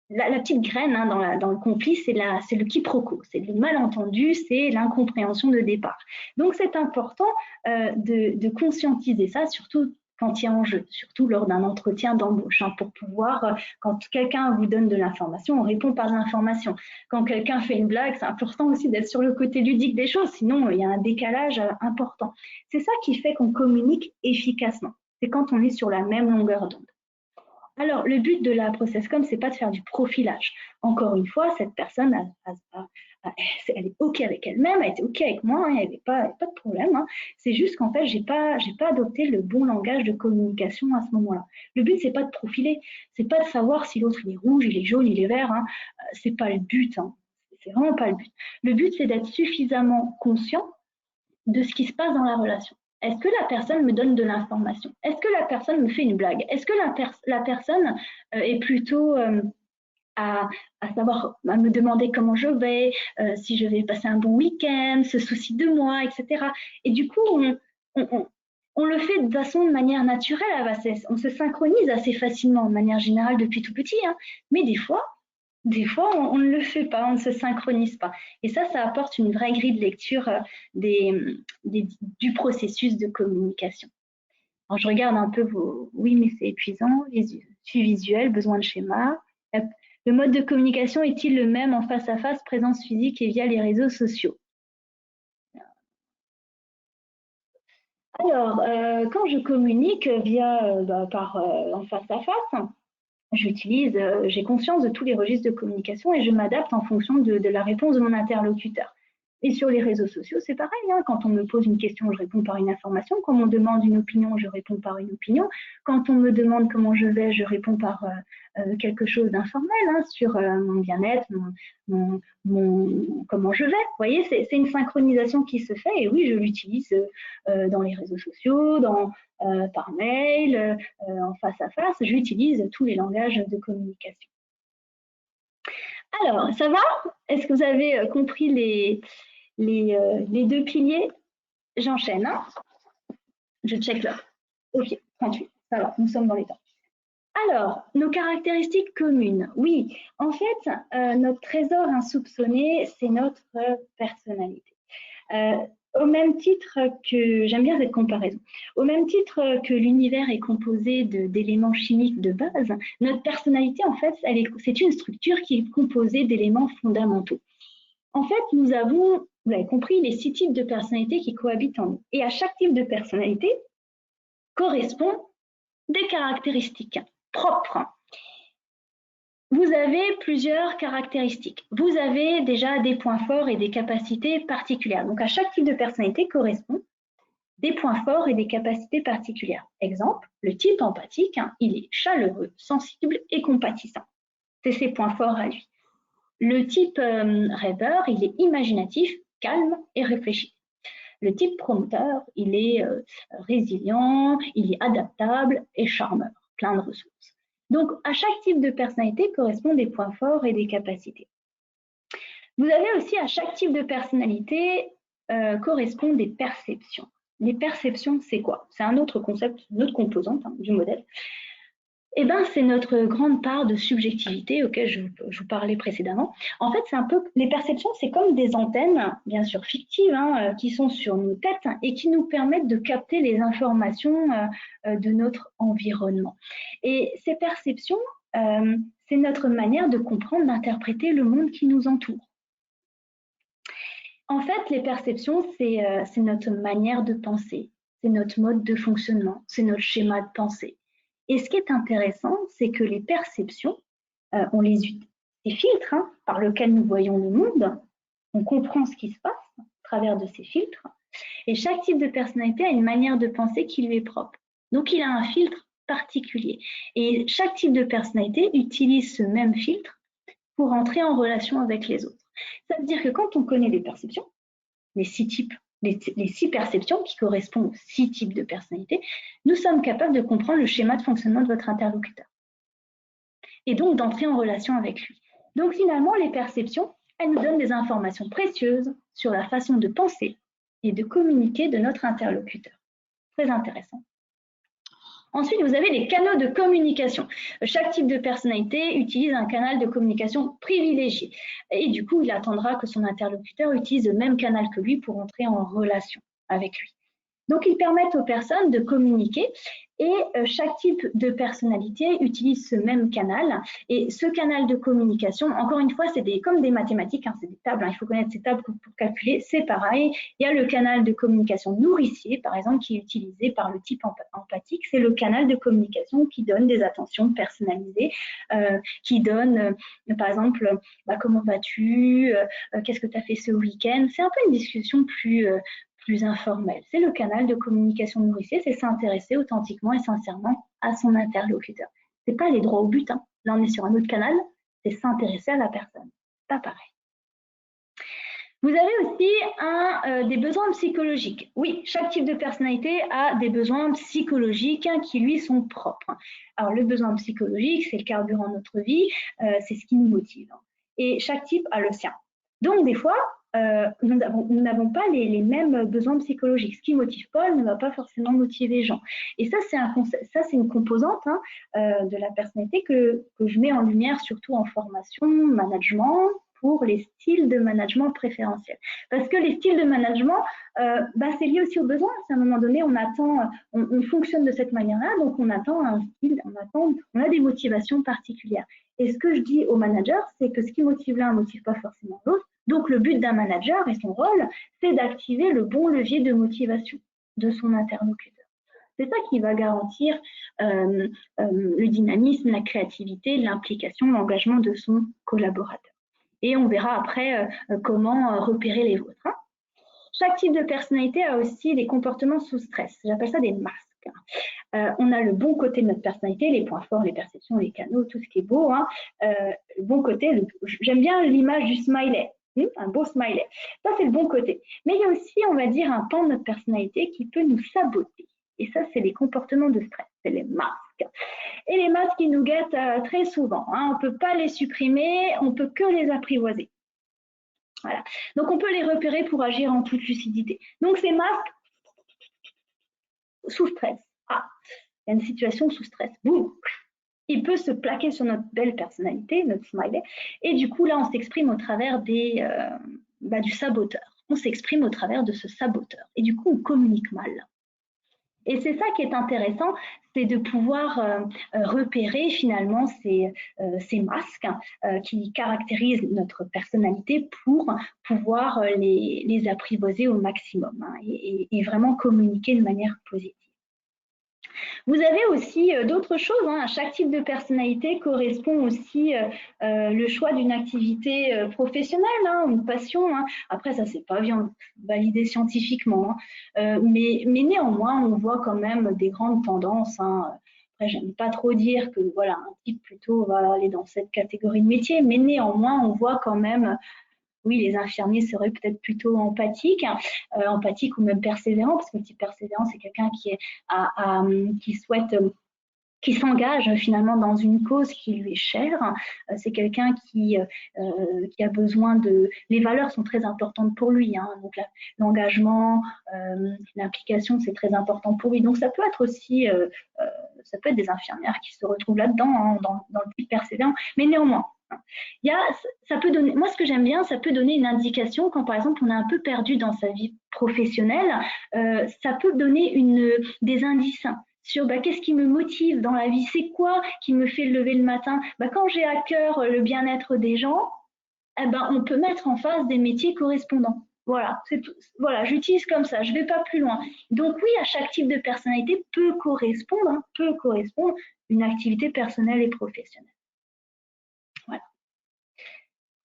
petite graine hein, dans le conflit, c'est le quiproquo, c'est le malentendu, c'est l'incompréhension de départ. Donc c'est important de conscientiser ça, surtout quand il y a en jeu, surtout lors d'un entretien d'embauche, hein, pour pouvoir, quand quelqu'un vous donne de l'information, on répond par l'information. Quand quelqu'un fait une blague, c'est important aussi d'être sur le côté ludique des choses, sinon il y a un décalage important. C'est ça qui fait qu'on communique efficacement, c'est quand on est sur la même longueur d'onde. Alors, le but de la ProcessCom, c'est pas de faire du profilage. Encore une fois, cette personne, elle est OK avec elle-même, elle était OK avec moi, il n'y avait pas de problème. Hein. C'est juste qu'en fait, j'ai pas adopté le bon langage de communication à ce moment-là. Le but, c'est pas de profiler, c'est pas de savoir si l'autre il est rouge, il est jaune, il est vert. Hein. C'est pas le but. Hein. C'est vraiment pas le but. Le but, c'est d'être suffisamment conscient de ce qui se passe dans la relation. Est-ce que la personne me donne de l'information? Est-ce que la personne me fait une blague? Est-ce que la personne est plutôt à savoir, à me demander comment je vais, si je vais passer un bon week-end, se soucie de moi, etc. Et du coup, on le fait de manière naturelle, on se synchronise assez facilement, de manière générale, depuis tout petit, hein. Mais des fois, on ne le fait pas, on ne se synchronise pas. Et ça apporte une vraie grille de lecture du processus de communication. Alors, je regarde un peu vos... Oui, mais c'est épuisant. Suivi visuel, besoin de schéma. Le mode de communication est-il le même en face à face, présence physique et via les réseaux sociaux? Alors, quand je communique en face à face, j'ai conscience de tous les registres de communication et je m'adapte en fonction de la réponse de mon interlocuteur. Et sur les réseaux sociaux, c'est pareil, hein. Quand on me pose une question, je réponds par une information. Quand on me demande une opinion, je réponds par une opinion. Quand on me demande comment je vais, je réponds par quelque chose d'informel, hein, sur mon bien-être, comment je vais. Vous voyez, c'est une synchronisation qui se fait. Et oui, je l'utilise dans les réseaux sociaux, par mail, en face à face. J'utilise tous les langages de communication. Alors, ça va? Est-ce que vous avez compris les deux piliers? J'enchaîne, hein. Je check l'heure. Ok, 38, ça va, nous sommes dans les temps. Alors, nos caractéristiques communes. Oui, en fait, notre trésor insoupçonné, c'est notre personnalité. Au même titre que, j'aime bien cette comparaison, au même titre que l'univers est composé d'éléments chimiques de base, notre personnalité, en fait, c'est une structure qui est composée d'éléments fondamentaux. En fait, nous avons, vous l'avez compris, les 6 types de personnalités qui cohabitent en nous. Et à chaque type de personnalité correspond des caractéristiques propres. Vous avez plusieurs caractéristiques. Vous avez déjà des points forts et des capacités particulières. Donc, à chaque type de personnalité correspond des points forts et des capacités particulières. Exemple, le type empathique, il est chaleureux, sensible et compatissant. C'est ses points forts à lui. Le type rêveur, il est imaginatif, calme et réfléchi. Le type promoteur, il est résilient, il est adaptable et charmeur, plein de ressources. Donc, à chaque type de personnalité correspondent des points forts et des capacités. Vous avez aussi à chaque type de personnalité correspondent des perceptions. Les perceptions, c'est quoi? C'est un autre concept, une autre composante du modèle. Eh ben, c'est notre grande part de subjectivité auquel je vous parlais précédemment. En fait, c'est un peu les perceptions, c'est comme des antennes, bien sûr fictives, hein, qui sont sur nos têtes et qui nous permettent de capter les informations de notre environnement. Et ces perceptions, c'est notre manière de comprendre, d'interpréter le monde qui nous entoure. En fait, les perceptions, c'est notre manière de penser, c'est notre mode de fonctionnement, c'est notre schéma de pensée. Et ce qui est intéressant, c'est que les perceptions, on les utilise, ces filtres par lesquels nous voyons le monde, on comprend ce qui se passe à travers de ces filtres, et chaque type de personnalité a une manière de penser qui lui est propre. Donc, il a un filtre particulier. Et chaque type de personnalité utilise ce même filtre pour entrer en relation avec les autres. Ça veut dire que quand on connaît les perceptions, les 6 types, les 6 perceptions qui correspondent aux 6 types de personnalités, nous sommes capables de comprendre le schéma de fonctionnement de votre interlocuteur et donc d'entrer en relation avec lui. Donc finalement, les perceptions, elles nous donnent des informations précieuses sur la façon de penser et de communiquer de notre interlocuteur. Très intéressant. Ensuite, vous avez les canaux de communication. Chaque type de personnalité utilise un canal de communication privilégié. Et du coup, il attendra que son interlocuteur utilise le même canal que lui pour entrer en relation avec lui. Donc, ils permettent aux personnes de communiquer et chaque type de personnalité utilise ce même canal. Et ce canal de communication, encore une fois, c'est comme des mathématiques, c'est des tables. Il faut connaître ces tables pour calculer. C'est pareil. Il y a le canal de communication nourricier, par exemple, qui est utilisé par le type empathique. C'est le canal de communication qui donne des attentions personnalisées, qui donne, par exemple, comment vas-tu, qu'est-ce que tu as fait ce week-end. C'est un peu une discussion plus informel. C'est le canal de communication nourricier, c'est s'intéresser authentiquement et sincèrement à son interlocuteur. C'est pas aller droit au but. Là, on est sur un autre canal, c'est s'intéresser à la personne. Pas pareil. Vous avez aussi des besoins psychologiques. Oui, chaque type de personnalité a des besoins psychologiques qui lui sont propres. Alors le besoin psychologique, c'est le carburant de notre vie, c'est ce qui nous motive. Et chaque type a le sien. Donc des fois, nous n'avons pas les mêmes besoins psychologiques. Ce qui motive Paul ne va pas forcément motiver Jean. Et ça, c'est une composante de la personnalité que je mets en lumière, surtout en formation, management, pour les styles de management préférentiels. Parce que les styles de management, c'est lié aussi aux besoins. À un moment donné, on fonctionne de cette manière-là, donc on attend un style, on a des motivations particulières. Et ce que je dis aux managers, c'est que ce qui motive l'un ne motive pas forcément l'autre. Donc le but d'un manager et son rôle, c'est d'activer le bon levier de motivation de son interlocuteur. C'est ça qui va garantir le dynamisme, la créativité, l'implication, l'engagement de son collaborateur. Et on verra après comment repérer les vôtres. Hein. Chaque type de personnalité a aussi des comportements sous stress. J'appelle ça des masques. On a le bon côté de notre personnalité, les points forts, les perceptions, les canaux, tout ce qui est beau. Hein. Le bon côté, j'aime bien l'image du smiley, un beau smiley. Ça, c'est le bon côté. Mais il y a aussi, on va dire, un pan de notre personnalité qui peut nous saboter. Et ça, c'est les comportements de stress, c'est les masques. Et les masques, ils nous guettent très souvent. Hein. On ne peut pas les supprimer, on ne peut que les apprivoiser. Voilà. Donc, on peut les repérer pour agir en toute lucidité. Donc, ces masques, sous stress. Ah, il y a une situation sous stress. Boum, il peut se plaquer sur notre belle personnalité, notre smiley. Et du coup, là, on s'exprime au travers du saboteur. On s'exprime au travers de ce saboteur. Et du coup, on communique mal. Et c'est ça qui est intéressant, c'est de pouvoir repérer finalement ces masques qui caractérisent notre personnalité pour pouvoir les apprivoiser au maximum hein, et vraiment communiquer de manière positive. Vous avez aussi d'autres choses. Hein. Chaque type de personnalité correspond aussi le choix d'une activité professionnelle, hein, une passion. Hein. Après, ça, c'est pas bien validé scientifiquement. Hein. Mais néanmoins, on voit quand même des grandes tendances. Hein. Après, j'aime pas trop dire que voilà, un type plutôt va aller dans cette catégorie de métier, mais néanmoins, on voit quand même oui, les infirmiers seraient peut-être plutôt empathiques, empathiques ou même persévérants, parce que le type persévérant, c'est quelqu'un qui souhaite, qui s'engage finalement dans une cause qui lui est chère. C'est quelqu'un qui a besoin de... Les valeurs sont très importantes pour lui, hein, donc l'engagement, l'implication, c'est très important pour lui. Donc ça peut être aussi, ça peut être des infirmières qui se retrouvent là-dedans, hein, dans le type persévérant, mais néanmoins, ça peut donner, moi ce que j'aime bien, ça peut donner une indication quand par exemple on est un peu perdu dans sa vie professionnelle, ça peut donner des indices sur qu'est-ce qui me motive dans la vie, c'est quoi qui me fait lever le matin. Quand j'ai à cœur le bien-être des gens, on peut mettre en face des métiers correspondants. Voilà, c'est tout. Voilà, j'utilise comme ça, je ne vais pas plus loin. Donc oui, à chaque type de personnalité peut correspondre une activité personnelle et professionnelle.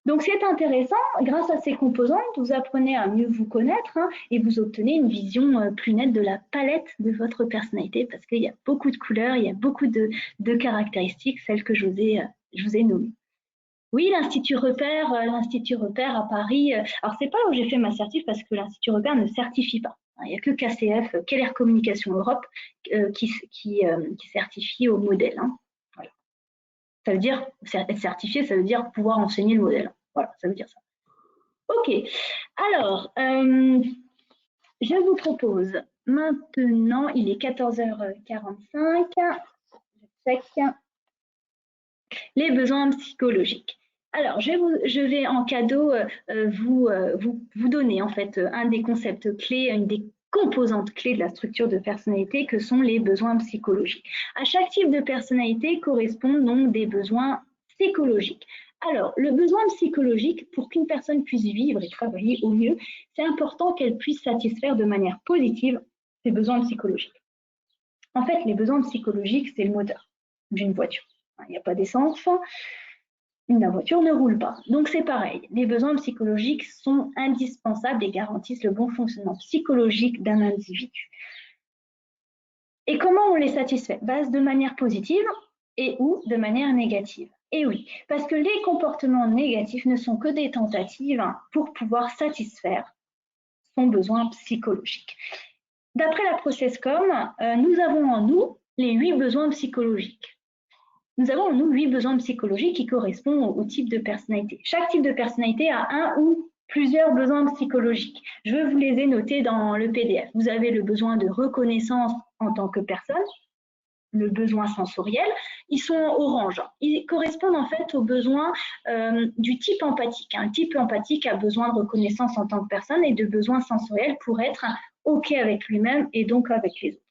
Donc, c'est intéressant, grâce à ces composantes, vous apprenez à mieux vous connaître hein, et vous obtenez une vision plus nette de la palette de votre personnalité parce qu'il y a beaucoup de couleurs, il y a beaucoup de caractéristiques, celles que je vous ai nommées. Oui, l'Institut Repère à Paris, alors c'est pas là où j'ai fait ma certif parce que l'Institut Repère ne certifie pas. Il n'y a que KCF, Keller Communication Europe, qui certifie au modèle. Hein. Voilà. Ça veut dire, être certifié, ça veut dire pouvoir enseigner le modèle. Voilà, ça veut dire ça. Ok, alors, je vous propose maintenant, il est 14h45, je check les besoins psychologiques. Alors, je vais en cadeau vous donner en fait un des concepts clés, une des composantes clés de la structure de personnalité que sont les besoins psychologiques. À chaque type de personnalité correspondent donc des besoins psychologiques. Alors, le besoin psychologique, pour qu'une personne puisse vivre et travailler au mieux, c'est important qu'elle puisse satisfaire de manière positive ses besoins psychologiques. En fait, les besoins psychologiques, c'est le moteur d'une voiture. Il n'y a pas d'essence, la voiture ne roule pas. Donc, c'est pareil. Les besoins psychologiques sont indispensables et garantissent le bon fonctionnement psychologique d'un individu. Et comment on les satisfait ? De manière positive et ou de manière négative. Et oui, parce que les comportements négatifs ne sont que des tentatives pour pouvoir satisfaire son besoin psychologique. D'après la ProcessCom, nous avons en nous les 8 besoins psychologiques. Nous avons en nous 8 besoins psychologiques qui correspondent au type de personnalité. Chaque type de personnalité a un ou plusieurs besoins psychologiques. Je vous les ai notés dans le PDF. Vous avez le besoin de reconnaissance en tant que personne, le besoin sensoriel, ils sont orange. Ils correspondent en fait aux besoins du type empathique. Un type empathique a besoin de reconnaissance en tant que personne et de besoins sensoriels pour être OK avec lui-même et donc avec les autres.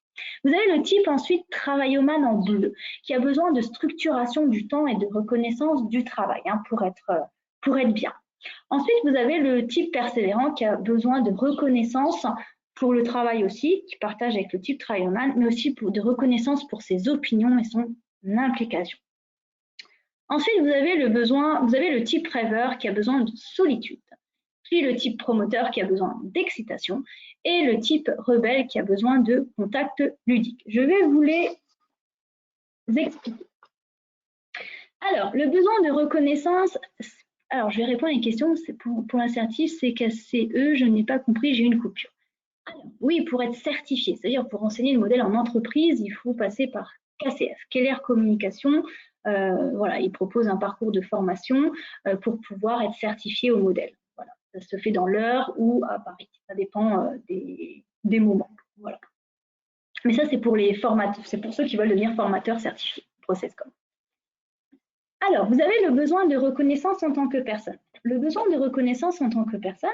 Vous avez le type ensuite travaillomane en bleu, qui a besoin de structuration du temps et de reconnaissance du travail pour être bien. Ensuite, vous avez le type persévérant qui a besoin de reconnaissance pour le travail aussi, qui partage avec le type travaillomane, mais aussi de reconnaissance pour ses opinions et son implication. Ensuite, vous avez le type rêveur qui a besoin de solitude, puis le type promoteur qui a besoin d'excitation et le type rebelle qui a besoin de contact ludique. Je vais vous les expliquer. Alors, le besoin de reconnaissance, alors je vais répondre à une question, pour l'assertif, c'est CE, je n'ai pas compris, j'ai une coupure. Alors, oui, pour être certifié, c'est-à-dire pour enseigner le modèle en entreprise, il faut passer par KCF, Keller Communication. Voilà, il propose un parcours de formation pour pouvoir être certifié au modèle. Voilà, ça se fait dans l'heure ou à Paris. Ça dépend des moments. Voilà. Mais ça, c'est pour les formateurs, c'est pour ceux qui veulent devenir formateurs certifiés, ProcessCom. Alors, vous avez le besoin de reconnaissance en tant que personne. Le besoin de reconnaissance en tant que personne,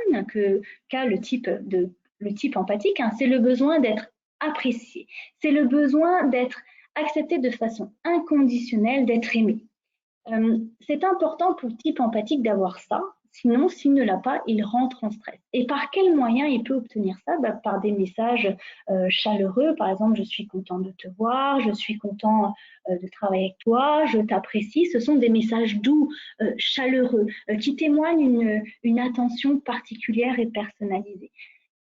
qu'a le type empathique, c'est le besoin d'être apprécié. C'est le besoin d'être accepté de façon inconditionnelle, d'être aimé. C'est important pour le type empathique d'avoir ça. Sinon, s'il ne l'a pas, il rentre en stress. Et par quels moyens il peut obtenir ça? Par des messages chaleureux. Par exemple, je suis content de te voir, je suis content de travailler avec toi, je t'apprécie. Ce sont des messages doux, chaleureux, qui témoignent une attention particulière et personnalisée.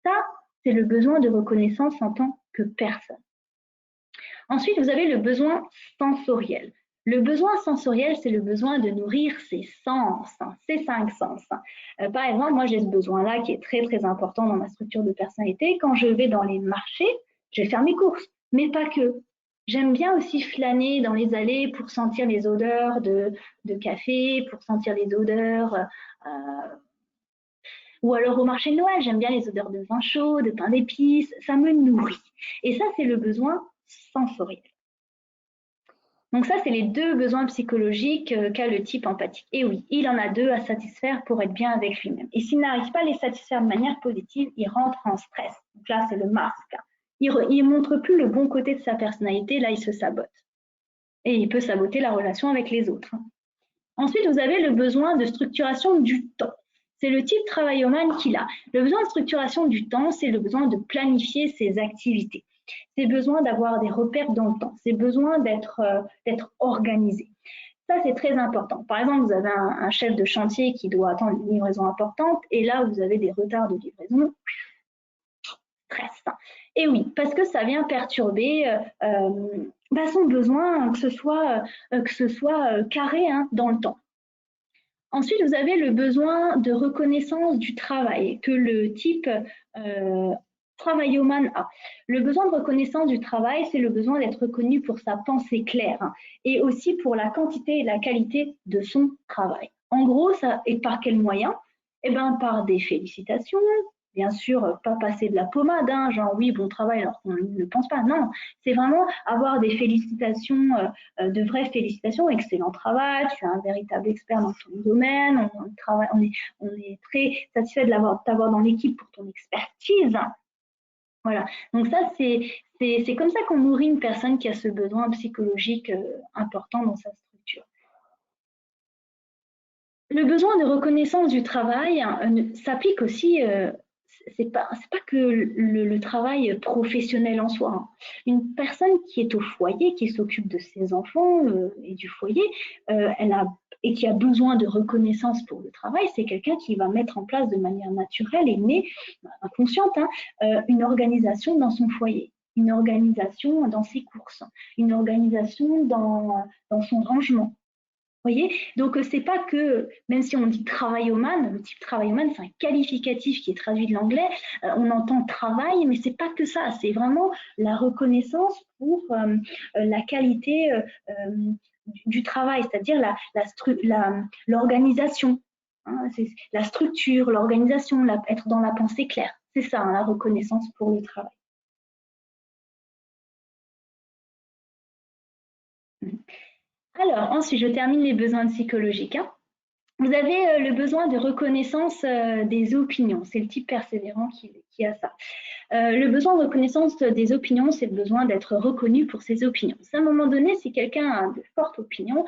Ça, c'est le besoin de reconnaissance en tant que personne. Ensuite, vous avez le besoin sensoriel. Le besoin sensoriel, c'est le besoin de nourrir ses sens, ses 5 sens. Par exemple, moi, j'ai ce besoin-là qui est très, très important dans ma structure de personnalité. Quand je vais dans les marchés, je vais faire mes courses, mais pas que. J'aime bien aussi flâner dans les allées pour sentir les odeurs de café, pour sentir les odeurs ou alors au marché de Noël, j'aime bien les odeurs de vin chaud, de pain d'épices, ça me nourrit. Et ça, c'est le besoin sensoriel. Donc ça, c'est les 2 besoins psychologiques qu'a le type empathique. Et oui, il en a 2 à satisfaire pour être bien avec lui-même. Et s'il n'arrive pas à les satisfaire de manière positive, il rentre en stress. Donc là, c'est le masque. Il ne montre plus le bon côté de sa personnalité, là, il se sabote. Et il peut saboter la relation avec les autres. Ensuite, vous avez le besoin de structuration du temps. C'est le type travaillomane qu'il a. Le besoin de structuration du temps, c'est le besoin de planifier ses activités. C'est besoin d'avoir des repères dans le temps. C'est besoin d'être organisé. Ça, c'est très important. Par exemple, vous avez un chef de chantier qui doit attendre une livraison importante et là, vous avez des retards de livraison. Stress. Et oui, parce que ça vient perturber son besoin que ce soit carré dans le temps. Ensuite, vous avez le besoin de reconnaissance du travail que le type travaillomane a. Le besoin de reconnaissance du travail, c'est le besoin d'être reconnu pour sa pensée claire et aussi pour la quantité et la qualité de son travail. En gros, ça et par quels moyens? Par des félicitations, bien sûr, pas passer de la pommade, genre oui, bon travail alors qu'on ne pense pas. Non, c'est vraiment avoir des félicitations, de vraies félicitations, excellent travail, tu es un véritable expert dans ton domaine, on est très satisfait de t'avoir dans l'équipe pour ton expertise. Voilà, donc ça, c'est comme ça qu'on nourrit une personne qui a ce besoin psychologique important dans sa structure. Le besoin de reconnaissance du travail s'applique aussi, c'est pas que le travail professionnel en soi. Une personne qui est au foyer, qui s'occupe de ses enfants et du foyer, et qui a besoin de reconnaissance pour le travail, c'est quelqu'un qui va mettre en place de manière naturelle et née, inconsciente, une organisation dans son foyer, une organisation dans ses courses, une organisation dans son rangement. Voyez, donc c'est pas que, même si on dit travail-man, le type travail-man, c'est un qualificatif qui est traduit de l'anglais, on entend travail, mais c'est pas que ça, c'est vraiment la reconnaissance pour la qualité du travail, c'est-à-dire l'organisation, hein, la structure, l'organisation, être dans la pensée claire. C'est ça, hein, la reconnaissance pour le travail. Alors, ensuite, je termine les besoins psychologiques. Hein. Vous avez le besoin de reconnaissance des opinions. C'est le type persévérant qui a ça. Le besoin de reconnaissance des opinions, c'est le besoin d'être reconnu pour ses opinions. À un moment donné, si quelqu'un a de fortes opinions,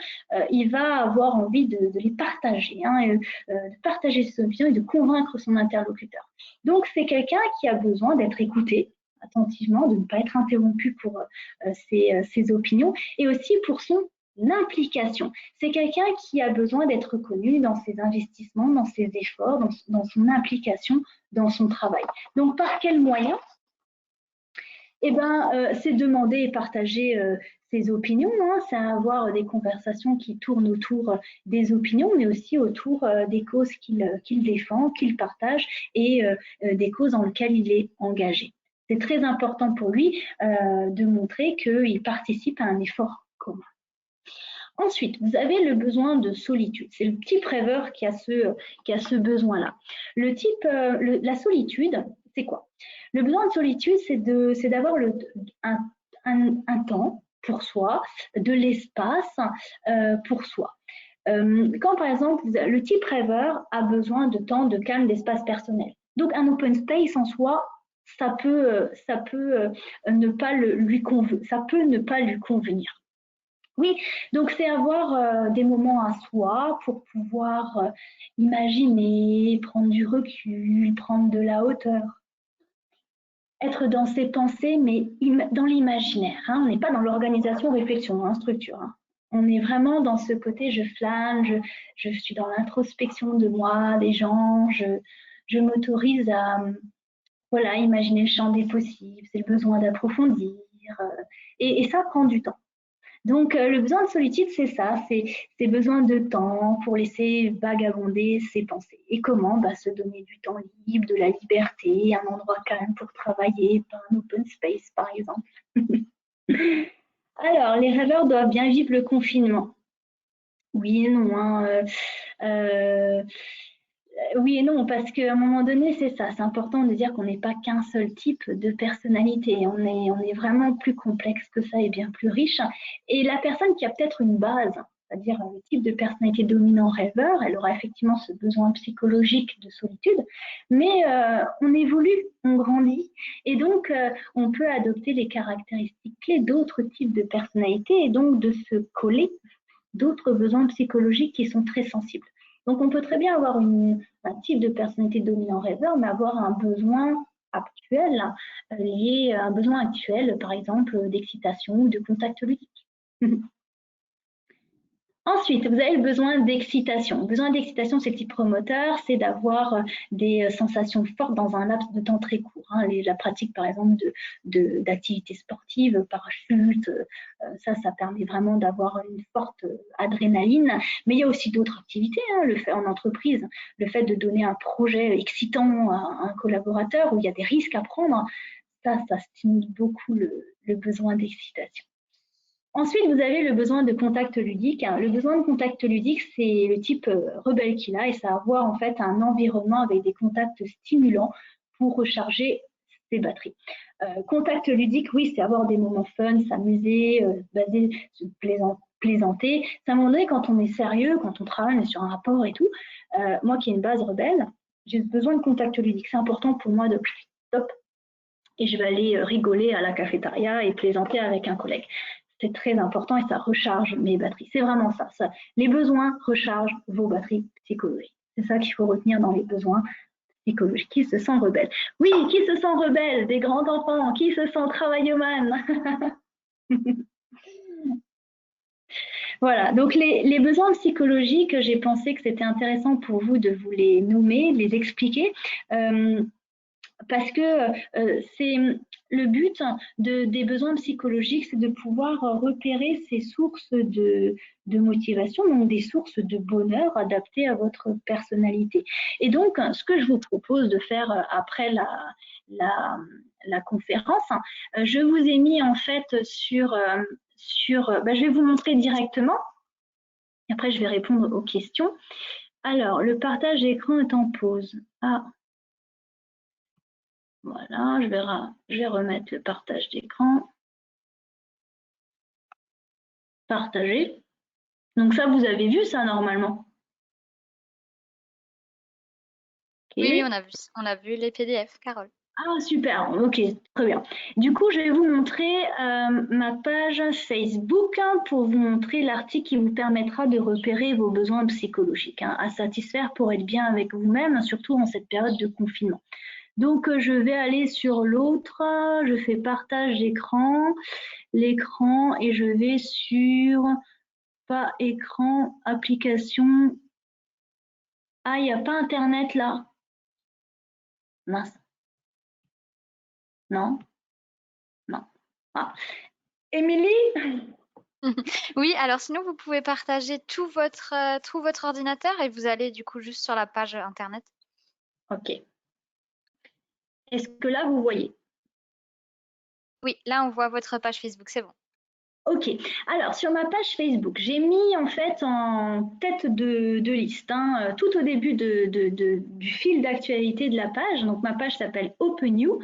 il va avoir envie de les partager, hein, de partager ses opinions et de convaincre son interlocuteur. Donc, c'est quelqu'un qui a besoin d'être écouté attentivement, de ne pas être interrompu pour ses opinions et aussi pour son implication. C'est quelqu'un qui a besoin d'être reconnu dans ses investissements, dans ses efforts, dans son implication, dans son travail. Donc, par quels moyens? Eh ben, c'est demander et partager ses opinions, hein, c'est avoir des conversations qui tournent autour des opinions, mais aussi autour des causes qu'il défend, qu'il partage et des causes dans lesquelles il est engagé. C'est très important pour lui de montrer qu'il participe à un effort commun. Ensuite, vous avez le besoin de solitude. C'est le type rêveur qui a ce besoin-là. La solitude, c'est quoi? Le besoin de solitude, c'est d'avoir un temps pour soi, de l'espace pour soi. Quand par exemple, le type rêveur a besoin de temps de calme, d'espace personnel. Donc un open space en soi, ça peut ne pas lui convenir. Oui, donc c'est avoir des moments à soi pour pouvoir imaginer, prendre du recul, prendre de la hauteur, être dans ses pensées, mais dans l'imaginaire. Hein. On n'est pas dans l'organisation, réflexion, hein, structure. Hein. On est vraiment dans ce côté, je flâne, je suis dans l'introspection de moi, des gens, je m'autorise à voilà, imaginer le champ des possibles, c'est le besoin d'approfondir, et ça prend du temps. Donc, le besoin de solitude, c'est ça, c'est besoin de temps pour laisser vagabonder ses pensées. Et comment? Bah, se donner du temps libre, de la liberté, un endroit calme pour travailler, pas un open space, par exemple. Alors, les rêveurs doivent bien vivre le confinement. Oui et non. Hein, oui et non, parce qu'à un moment donné, c'est ça. C'est important de dire qu'on n'est pas qu'un seul type de personnalité. On est vraiment plus complexe que ça et bien plus riche. Et la personne qui a peut-être une base, c'est-à-dire le type de personnalité dominant rêveur, elle aura effectivement ce besoin psychologique de solitude, mais on évolue, on grandit, et donc on peut adopter les caractéristiques clés d'autres types de personnalités et donc de se coller d'autres besoins psychologiques qui sont très sensibles. Donc, on peut très bien avoir un type de personnalité dominant rêveur, mais avoir un besoin actuel lié à un besoin actuel, par exemple, d'excitation ou de contact ludique. Ensuite, vous avez le besoin d'excitation. Le besoin d'excitation, c'est le type promoteur, c'est d'avoir des sensations fortes dans un laps de temps très court. Hein. La pratique, par exemple, d'activités sportives, parachute, ça permet vraiment d'avoir une forte adrénaline. Mais il y a aussi d'autres activités, hein, le fait en entreprise, le fait de donner un projet excitant à un collaborateur où il y a des risques à prendre, ça stimule beaucoup le besoin d'excitation. Ensuite, vous avez le besoin de contact ludique. Le besoin de contact ludique, c'est le type rebelle qu'il a et ça va avoir en fait un environnement avec des contacts stimulants pour recharger ses batteries. Contact ludique, oui, c'est avoir des moments fun, s'amuser, se plaisanter. C'est à un moment donné, quand on est sérieux, quand on travaille sur un rapport et tout, moi qui ai une base rebelle, j'ai besoin de contact ludique. C'est important pour moi de stop et je vais aller rigoler à la cafétéria et plaisanter avec un collègue. C'est très important et ça recharge mes batteries. C'est vraiment ça. Les besoins rechargent vos batteries psychologiques. C'est ça qu'il faut retenir dans les besoins psychologiques. Qui se sent rebelle? Oui, qui se sent rebelle? Des grands enfants. Qui se sent travailleman? Voilà, donc les besoins psychologiques, j'ai pensé que c'était intéressant pour vous de vous les nommer, de les expliquer. parce que c'est le but des besoins psychologiques, c'est de pouvoir repérer ces sources de motivation, donc des sources de bonheur adaptées à votre personnalité. Et donc, ce que je vous propose de faire après la, la conférence, je vous ai mis en fait je vais vous montrer directement. Après, je vais répondre aux questions. Alors, le partage d'écran est en pause. Ah, voilà, je vais remettre le partage d'écran. Partager. Donc ça, vous avez vu ça normalement. Oui, oui, Ok. on a vu les PDF, Carole. Ah, super, ok, très bien. Du coup, je vais vous montrer ma page Facebook pour vous montrer l'article qui vous permettra de repérer vos besoins psychologiques à satisfaire pour être bien avec vous-même, surtout en cette période de confinement. Donc, je vais aller sur l'autre, je fais partage d'écran, l'écran, et je vais sur pas écran, application. Ah, il n'y a pas Internet là. Mince. Non, non. Ah. Émilie? Oui, alors sinon, vous pouvez partager tout votre ordinateur et vous allez du coup juste sur la page internet. Ok. Est-ce que là, vous voyez? Oui, là, on voit votre page Facebook, c'est bon. Ok, alors sur ma page Facebook, j'ai mis en fait en tête de liste, tout au début du fil d'actualité de la page, donc ma page s'appelle Open You.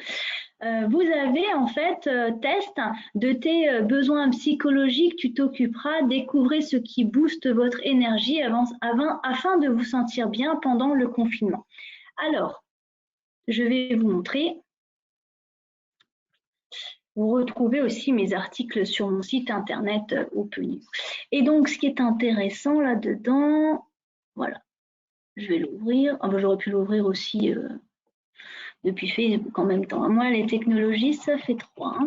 Vous avez en fait test de tes besoins psychologiques, tu t'occuperas, découvrez ce qui booste votre énergie afin de vous sentir bien pendant le confinement. Alors, je vais vous montrer. Vous retrouvez aussi mes articles sur mon site internet OpenU. Et donc, ce qui est intéressant là-dedans, voilà, je vais l'ouvrir. Ah ben, j'aurais pu l'ouvrir aussi depuis Facebook en même temps. Moi, les technologies, ça fait trois.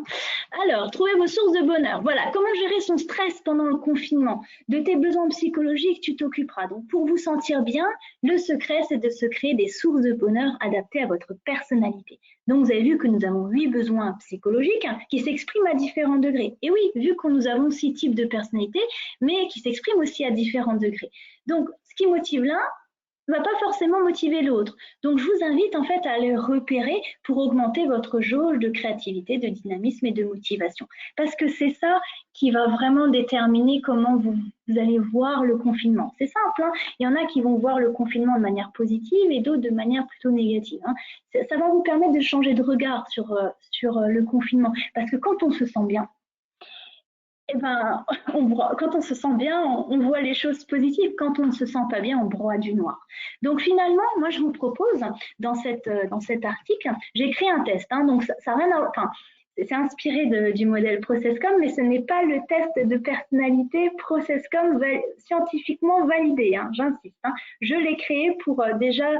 Alors, trouvez vos sources de bonheur. Voilà, comment gérer son stress pendant le confinement. De tes besoins psychologiques, tu t'occuperas. Donc, pour vous sentir bien, le secret, c'est de se créer des sources de bonheur adaptées à votre personnalité. Donc, vous avez vu que nous avons 8 besoins psychologiques qui s'expriment à différents degrés. Et oui, vu que nous avons 6 types de personnalités, mais qui s'expriment aussi à différents degrés. Donc, ce qui motive l'un ne va pas forcément motiver l'autre. Donc, je vous invite en fait à les repérer pour augmenter votre jauge de créativité, de dynamisme et de motivation. Parce que c'est ça qui va vraiment déterminer comment vous allez voir le confinement. C'est simple, il y en a qui vont voir le confinement de manière positive et d'autres de manière plutôt négative. Ça va vous permettre de changer de regard sur le confinement. Parce que quand on se sent bien, eh ben, quand on se sent bien, on voit les choses positives. Quand on ne se sent pas bien, on broie du noir. Donc finalement, moi, je vous propose, dans cet article, j'ai créé un test. Donc ça rien à, enfin, c'est inspiré du modèle ProcessCom, mais ce n'est pas le test de personnalité ProcessCom scientifiquement validé, j'insiste. Je l'ai créé pour déjà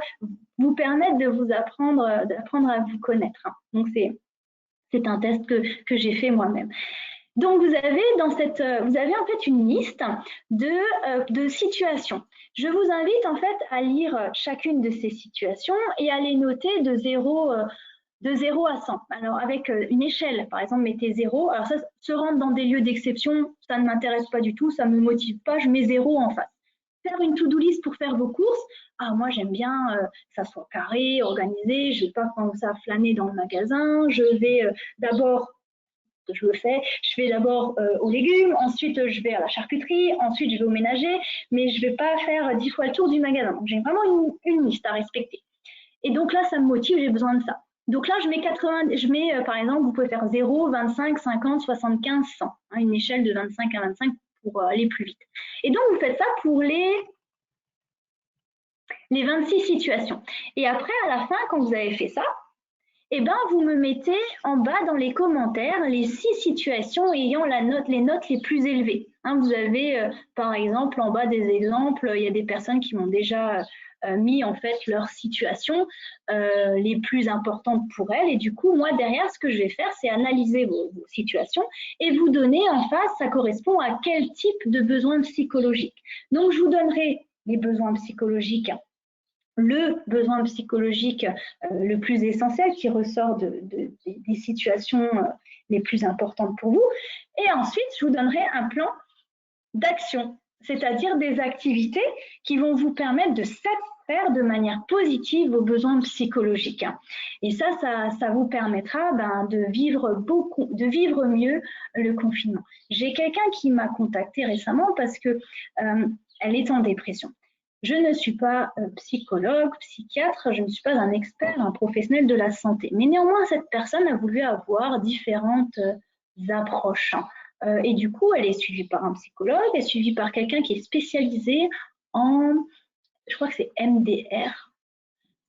vous permettre d'apprendre à vous connaître. Donc c'est un test que j'ai fait moi-même. Donc, vous avez en fait une liste de situations. Je vous invite en fait à lire chacune de ces situations et à les noter de 0 à 100. Alors, avec une échelle, par exemple, mettez 0. Alors, ça se rendre dans des lieux d'exception, ça ne m'intéresse pas du tout, ça ne me motive pas, je mets 0 en face. Faire une to-do list pour faire vos courses. Ah, moi, j'aime bien que ça soit carré, organisé, je ne vais pas commencer à flâner dans le magasin, je vais d'abord je le fais. Je vais d'abord aux légumes, ensuite je vais à la charcuterie, ensuite je vais au ménager, mais je ne vais pas faire 10 fois le tour du magasin. Donc j'ai vraiment une liste à respecter. Et donc là, ça me motive, j'ai besoin de ça. Donc là, je mets par exemple, vous pouvez faire 0, 25, 50, 75, 100. Une échelle de 25 à 25 pour aller plus vite. Et donc, vous faites ça pour les 26 situations. Et après, à la fin, quand vous avez fait ça, eh ben, vous me mettez en bas dans les commentaires les 6 situations ayant les notes les plus élevées. Vous avez, par exemple, en bas des exemples, il y a des personnes qui m'ont déjà mis en fait leurs situations les plus importantes pour elles. Et du coup, moi, derrière, ce que je vais faire, c'est analyser vos situations et vous donner en face, ça correspond à quel type de besoin psychologique. Donc, je vous donnerai les besoins psychologiques le besoin psychologique le plus essentiel qui ressort des situations les plus importantes pour vous. Et ensuite, je vous donnerai un plan d'action, c'est-à-dire des activités qui vont vous permettre de satisfaire de manière positive vos besoins psychologiques. Et ça vous permettra de vivre mieux le confinement. J'ai quelqu'un qui m'a contacté récemment parce que elle est en dépression. Je ne suis pas psychologue, psychiatre, je ne suis pas un expert, un professionnel de la santé. Mais néanmoins, cette personne a voulu avoir différentes approches. Et du coup, elle est suivie par un psychologue, elle est suivie par quelqu'un qui est spécialisé en, je crois que c'est MDR.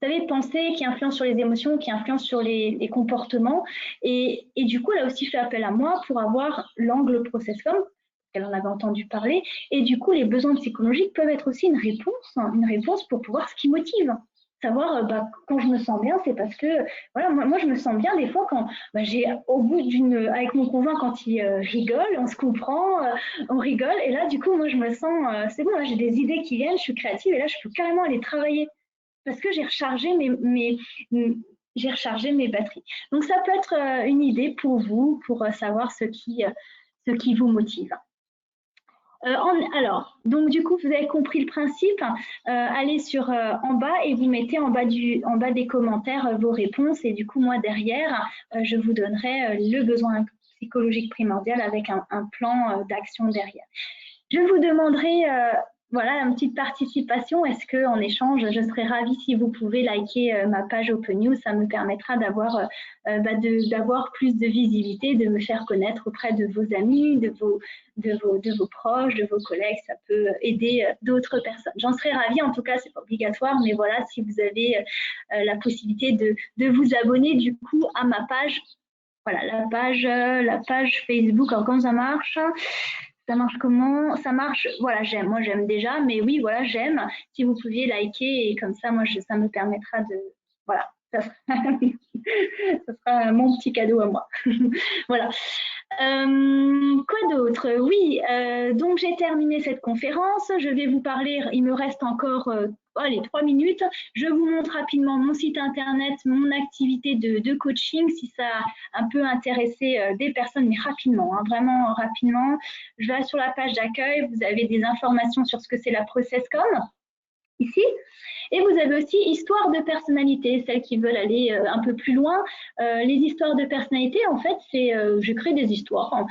Vous savez, pensée qui influence sur les émotions, qui influence sur les comportements. Et du coup, elle a aussi fait appel à moi pour avoir l'angle processcom, elle en avait entendu parler. Et du coup, les besoins psychologiques peuvent être aussi une réponse pour pouvoir ce qui motive. Savoir quand je me sens bien, c'est parce que voilà, moi je me sens bien des fois quand j'ai au bout avec mon conjoint quand il rigole, on se comprend, on rigole et là du coup moi je me sens c'est bon, là j'ai des idées qui viennent, je suis créative et là je peux carrément aller travailler parce que j'ai rechargé j'ai rechargé mes batteries. Donc ça peut être une idée pour vous pour savoir ce qui vous motive. Alors, donc du coup, vous avez compris le principe. Allez en bas et vous mettez en bas des commentaires vos réponses. Et du coup, moi, derrière, je vous donnerai le besoin psychologique primordial avec un plan d'action derrière. Je vous demanderai voilà, une petite participation. Est-ce qu'en échange, je serais ravie si vous pouvez liker ma page Open News. Ça me permettra d'avoir plus de visibilité, de me faire connaître auprès de vos amis, de vos proches, de vos collègues. Ça peut aider d'autres personnes. J'en serais ravie. En tout cas, c'est pas obligatoire, mais voilà, si vous avez la possibilité de vous abonner du coup à ma page. Voilà, la page Facebook. Alors, comment ça marche? Ça marche comment? Ça marche, voilà, j'aime. Moi, j'aime déjà, mais oui, voilà, j'aime. Si vous pouviez liker et comme ça, moi, ça me permettra de, voilà, ça sera mon petit cadeau à moi. Voilà. Quoi d'autre? Oui, donc j'ai terminé cette conférence. Je vais vous parler, il me reste encore allez, 3 minutes. Je vous montre rapidement mon site internet, mon activité de coaching, si ça a un peu intéressé des personnes, mais rapidement, hein, vraiment rapidement. Je vais sur la page d'accueil, vous avez des informations sur ce que c'est la ProcessCom, ici. Et vous avez aussi histoire de personnalité, celles qui veulent aller un peu plus loin. Les histoires de personnalité, en fait, je crée des histoires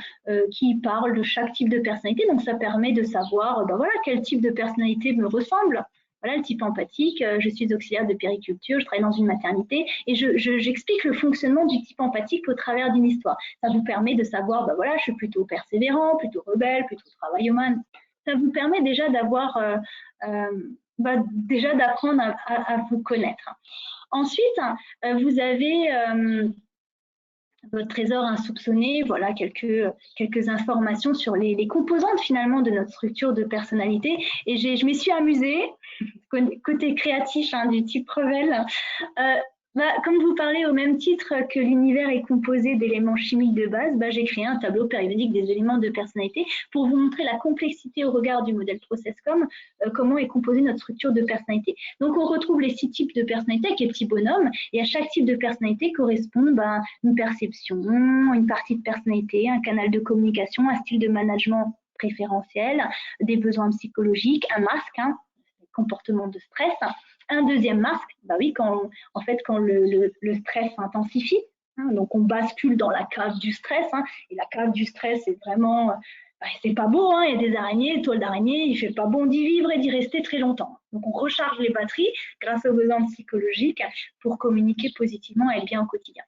qui parlent de chaque type de personnalité. Donc, ça permet de savoir voilà, quel type de personnalité me ressemble. Voilà, le type empathique, je suis auxiliaire de périculture, je travaille dans une maternité et j'explique le fonctionnement du type empathique au travers d'une histoire. Ça vous permet de savoir, voilà, je suis plutôt persévérant, plutôt rebelle, plutôt travaillomane. Ça vous permet déjà d'avoir déjà d'apprendre à vous connaître. Ensuite, vous avez votre trésor insoupçonné, voilà quelques informations sur les composantes finalement de notre structure de personnalité. Et je m'y suis amusée, côté créatif du type Revel. Comme vous parlez au même titre que l'univers est composé d'éléments chimiques de base, j'ai créé un tableau périodique des éléments de personnalité pour vous montrer la complexité au regard du modèle ProcessCom, comment est composée notre structure de personnalité. Donc, on retrouve les 6 types de personnalité avec les petits bonhommes et à chaque type de personnalité correspond une perception, une partie de personnalité, un canal de communication, un style de management préférentiel, des besoins psychologiques, un masque, comportement de stress. Un deuxième masque, oui, quand le stress s'intensifie, donc on bascule dans la cave du stress, et la cave du stress, c'est vraiment, c'est pas beau, il y a des araignées, toiles d'araignée, il fait pas bon d'y vivre et d'y rester très longtemps. Donc on recharge les batteries grâce aux besoins psychologiques pour communiquer positivement et être bien au quotidien.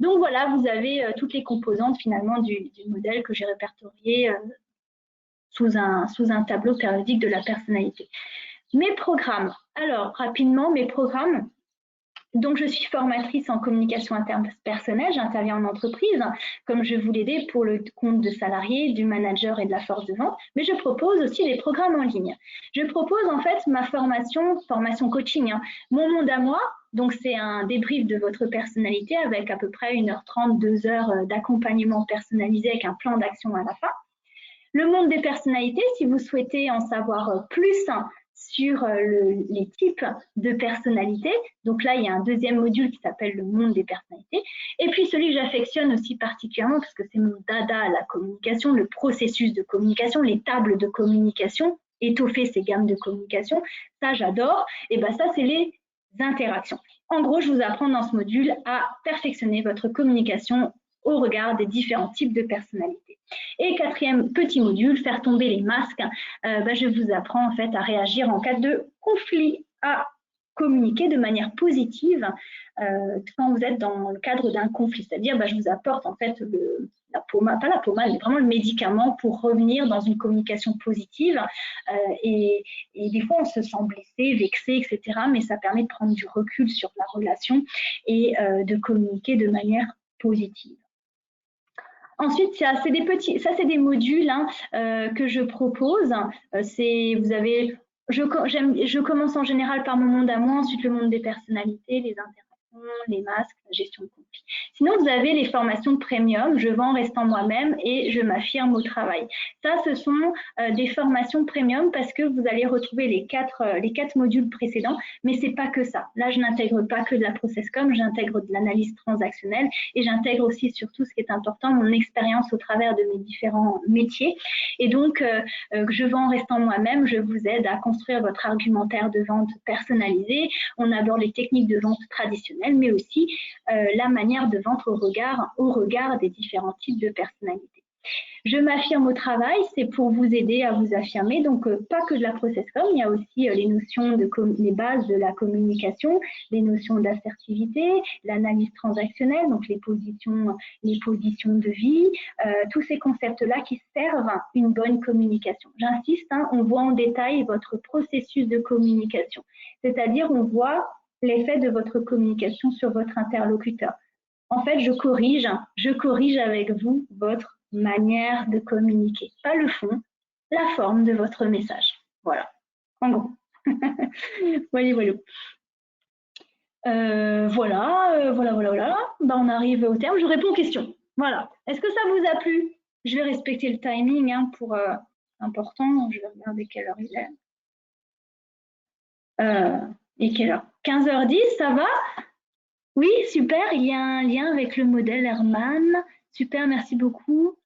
Donc voilà, vous avez toutes les composantes finalement du modèle que j'ai répertorié sous un tableau périodique de la personnalité. Mes programmes. Alors, rapidement, mes programmes. Donc, je suis formatrice en communication interpersonnelle. J'interviens en entreprise, comme je vous l'ai dit, pour le compte de salariés, du manager et de la force de vente. Mais je propose aussi des programmes en ligne. Je propose en fait ma formation coaching. Mon monde à moi. Donc, c'est un débrief de votre personnalité avec à peu près 1h30, 2h d'accompagnement personnalisé avec un plan d'action à la fin. Le monde des personnalités, si vous souhaitez en savoir plus sur les types de personnalités. Donc là, il y a un deuxième module qui s'appelle le monde des personnalités. Et puis celui que j'affectionne aussi particulièrement, parce que c'est mon dada, la communication, le processus de communication, les tables de communication, étoffer ces gammes de communication, ça j'adore. Et bien ça, c'est les interactions. En gros, je vous apprends dans ce module à perfectionner votre communication au regard des différents types de personnalités. Et quatrième petit module, faire tomber les masques. Je vous apprends en fait à réagir en cas de conflit, à communiquer de manière positive quand vous êtes dans le cadre d'un conflit. C'est-à-dire, je vous apporte en fait la pommade, pas la pommade, mais vraiment le médicament pour revenir dans une communication positive. Et des fois, on se sent blessé, vexé, etc. Mais ça permet de prendre du recul sur la relation et de communiquer de manière positive. Ensuite, ça c'est des modules que je propose. Je commence en général par mon monde à moi, ensuite le monde des personnalités, les interactions, les masques, la gestion de conflit. Sinon, vous avez les formations premium, je vends en restant moi-même et je m'affirme au travail. Ça, ce sont des formations premium parce que vous allez retrouver les quatre modules précédents, mais c'est pas que ça. Là, je n'intègre pas que de la process com, j'intègre de l'analyse transactionnelle et j'intègre aussi surtout ce qui est important, mon expérience au travers de mes différents métiers. Et donc, je vends en restant moi-même, je vous aide à construire votre argumentaire de vente personnalisé. On aborde les techniques de vente traditionnelles, mais aussi la manière de vendre au regard des différents types de personnalités. Je m'affirme au travail, c'est pour vous aider à vous affirmer, donc pas que de la process com, il y a aussi les notions les bases de la communication, les notions d'assertivité, l'analyse transactionnelle, donc les positions de vie, tous ces concepts-là qui servent une bonne communication. J'insiste, on voit en détail votre processus de communication, c'est-à-dire on voit l'effet de votre communication sur votre interlocuteur. En fait, je corrige avec vous votre manière de communiquer, pas le fond, la forme de votre message. Voilà, en gros. Voilà. Voilà. On arrive au terme. Je réponds aux questions. Voilà. Est-ce que ça vous a plu? Je vais respecter le timing pour important. Je vais regarder quelle heure il est. Et quelle heure? 15h10, ça va? Oui, super. Il y a un lien avec le modèle Herman. Super, merci beaucoup.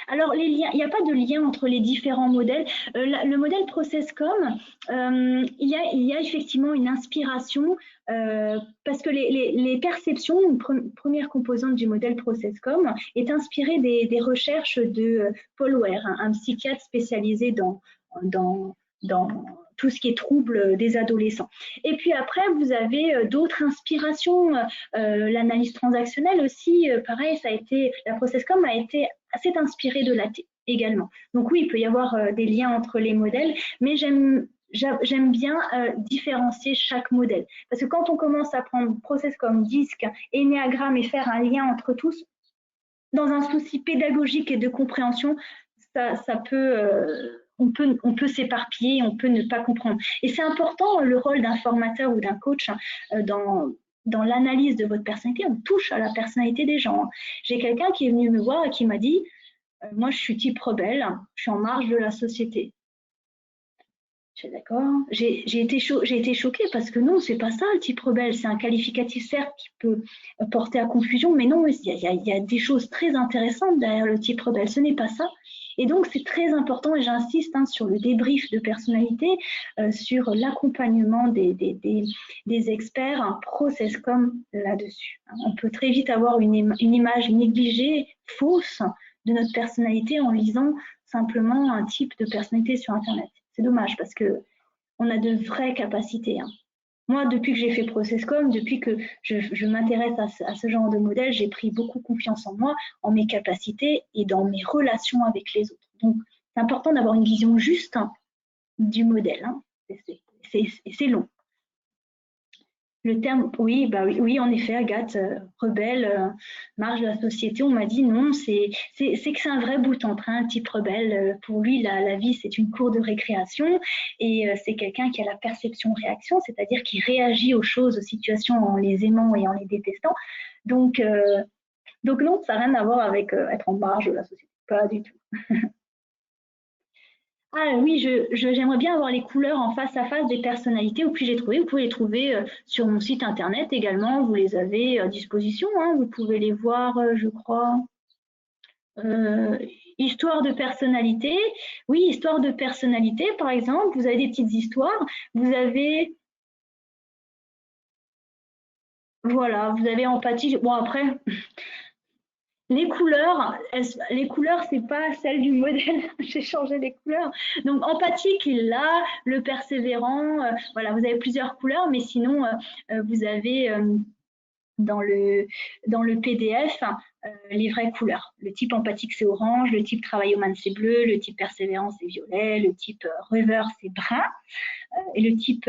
Alors, les liens, il n'y a pas de lien entre les différents modèles. Le modèle ProcessCom, il y a effectivement une inspiration parce que les perceptions, une première composante du modèle ProcessCom, est inspirée des recherches de Paul Ware, un psychiatre spécialisé dans tout ce qui est troubles des adolescents. Et puis après, vous avez d'autres inspirations. L'analyse transactionnelle aussi, pareil, la ProcessCom s'est inspirée de l'AT également. Donc oui, il peut y avoir des liens entre les modèles, mais j'aime bien différencier chaque modèle. Parce que quand on commence à prendre ProcessCom, DISC, Ennéagramme et faire un lien entre tous, dans un souci pédagogique et de compréhension, ça peut... on peut s'éparpiller, on peut ne pas comprendre. Et c'est important, le rôle d'un formateur ou d'un coach dans l'analyse de votre personnalité. On touche à la personnalité des gens. J'ai quelqu'un qui est venu me voir et qui m'a dit moi, je suis type rebelle, je suis en marge de la société. Je suis d'accord. J'ai été choquée parce que non, c'est pas ça le type rebelle. C'est un qualificatif certes qui peut porter à confusion, mais non, il y a des choses très intéressantes derrière le type rebelle. Ce n'est pas ça. Et donc, c'est très important, et j'insiste sur le débrief de personnalité, sur l'accompagnement des experts, un process comme là-dessus. On peut très vite avoir une image négligée, fausse, de notre personnalité en lisant simplement un type de personnalité sur Internet. C'est dommage parce qu'on a de vraies capacités. Moi, depuis que j'ai fait ProcessCom, depuis que je m'intéresse à ce genre de modèle, j'ai pris beaucoup confiance en moi, en mes capacités et dans mes relations avec les autres. Donc, c'est important d'avoir une vision juste du modèle. C'est long. Le terme, oui, en effet, Agathe, rebelle, marge de la société, on m'a dit non, c'est que c'est un vrai bout en train, type rebelle. Pour lui, la vie, c'est une cour de récréation et c'est quelqu'un qui a la perception-réaction, c'est-à-dire qui réagit aux choses, aux situations en les aimant et en les détestant. Donc non, ça n'a rien à voir avec être en marge de la société, pas du tout. Ah oui, j'aimerais bien avoir les couleurs en face à face des personnalités. Où puis-je les trouver? Vous pouvez les trouver sur mon site internet également. Vous les avez à disposition, hein. Vous pouvez les voir, je crois. Euh, Histoire de personnalité. Oui, histoire de personnalité, par exemple. Vous avez des petites histoires. Vous avez, voilà, vous avez empathie. Bon, après, les couleurs, c'est pas celle du modèle. J'ai changé les couleurs. Donc empathique, il l'a, le persévérant. Voilà, vous avez plusieurs couleurs, mais sinon vous avez dans le dans le PDF les vraies couleurs. Le type empathique c'est orange, le type travail humain c'est bleu, le type persévérant c'est violet, le type rêveur c'est brun, et le type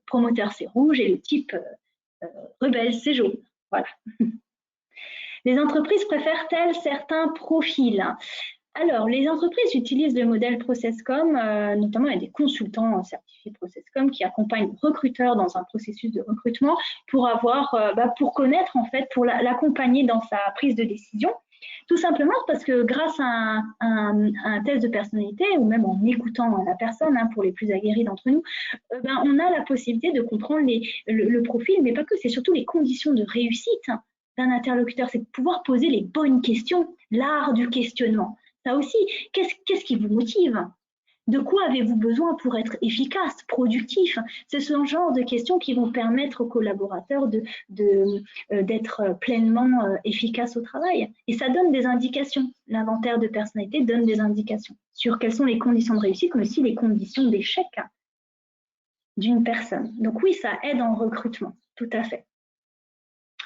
promoteur c'est rouge et le type rebelle c'est jaune. Voilà. Les entreprises préfèrent-elles certains profils? Alors, les entreprises utilisent le modèle ProcessCom, notamment il y a des consultants certifiés ProcessCom qui accompagnent le recruteur dans un processus de recrutement pour avoir, pour connaître en fait, pour l'accompagner dans sa prise de décision. Tout simplement parce que grâce à un test de personnalité ou même en écoutant la personne, hein, pour les plus aguerris d'entre nous, on a la possibilité de comprendre le profil, mais pas que, c'est surtout les conditions de réussite d'un interlocuteur, c'est de pouvoir poser les bonnes questions, l'art du questionnement. Ça aussi, qu'est-ce qui vous motive? De quoi avez-vous besoin pour être efficace, productif? C'est ce genre de questions qui vont permettre aux collaborateurs d'être pleinement efficaces au travail. Et ça donne des indications. L'inventaire de personnalité donne des indications sur quelles sont les conditions de réussite, mais aussi les conditions d'échec d'une personne. Donc oui, ça aide en recrutement, tout à fait.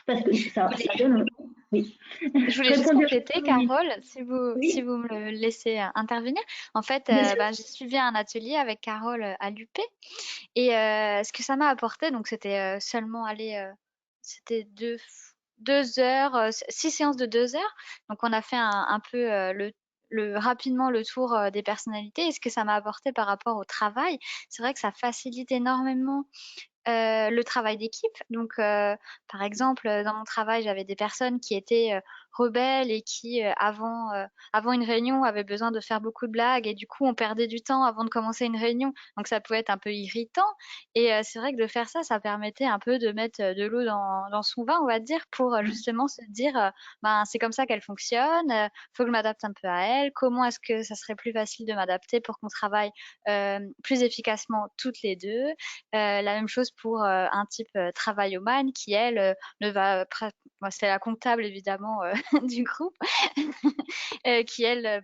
Parce que ça donne... Oui. Je voulais juste compléter, Carole, si vous me le laissez intervenir. En fait, j'ai suivi un atelier avec Carole à l'UP et ce que ça m'a apporté, donc c'était seulement c'était 2 heures, 6 séances de 2 heures. Donc on a fait un peu rapidement le tour des personnalités et ce que ça m'a apporté par rapport au travail. C'est vrai que ça facilite énormément le travail d'équipe. Donc, par exemple, dans mon travail, j'avais des personnes qui étaient rebelles et qui, avant une réunion, avaient besoin de faire beaucoup de blagues et du coup, on perdait du temps avant de commencer une réunion. Donc, ça pouvait être un peu irritant. Et c'est vrai que de faire ça, ça permettait un peu de mettre de l'eau dans son vin, on va dire, pour justement se dire, c'est comme ça qu'elle fonctionne, faut que je m'adapte un peu à elle. Comment est-ce que ça serait plus facile de m'adapter pour qu'on travaille plus efficacement toutes les deux? La même chose pour un type travaillomane qui, elle, ne va... c'est la comptable, évidemment, du groupe, qui, elle,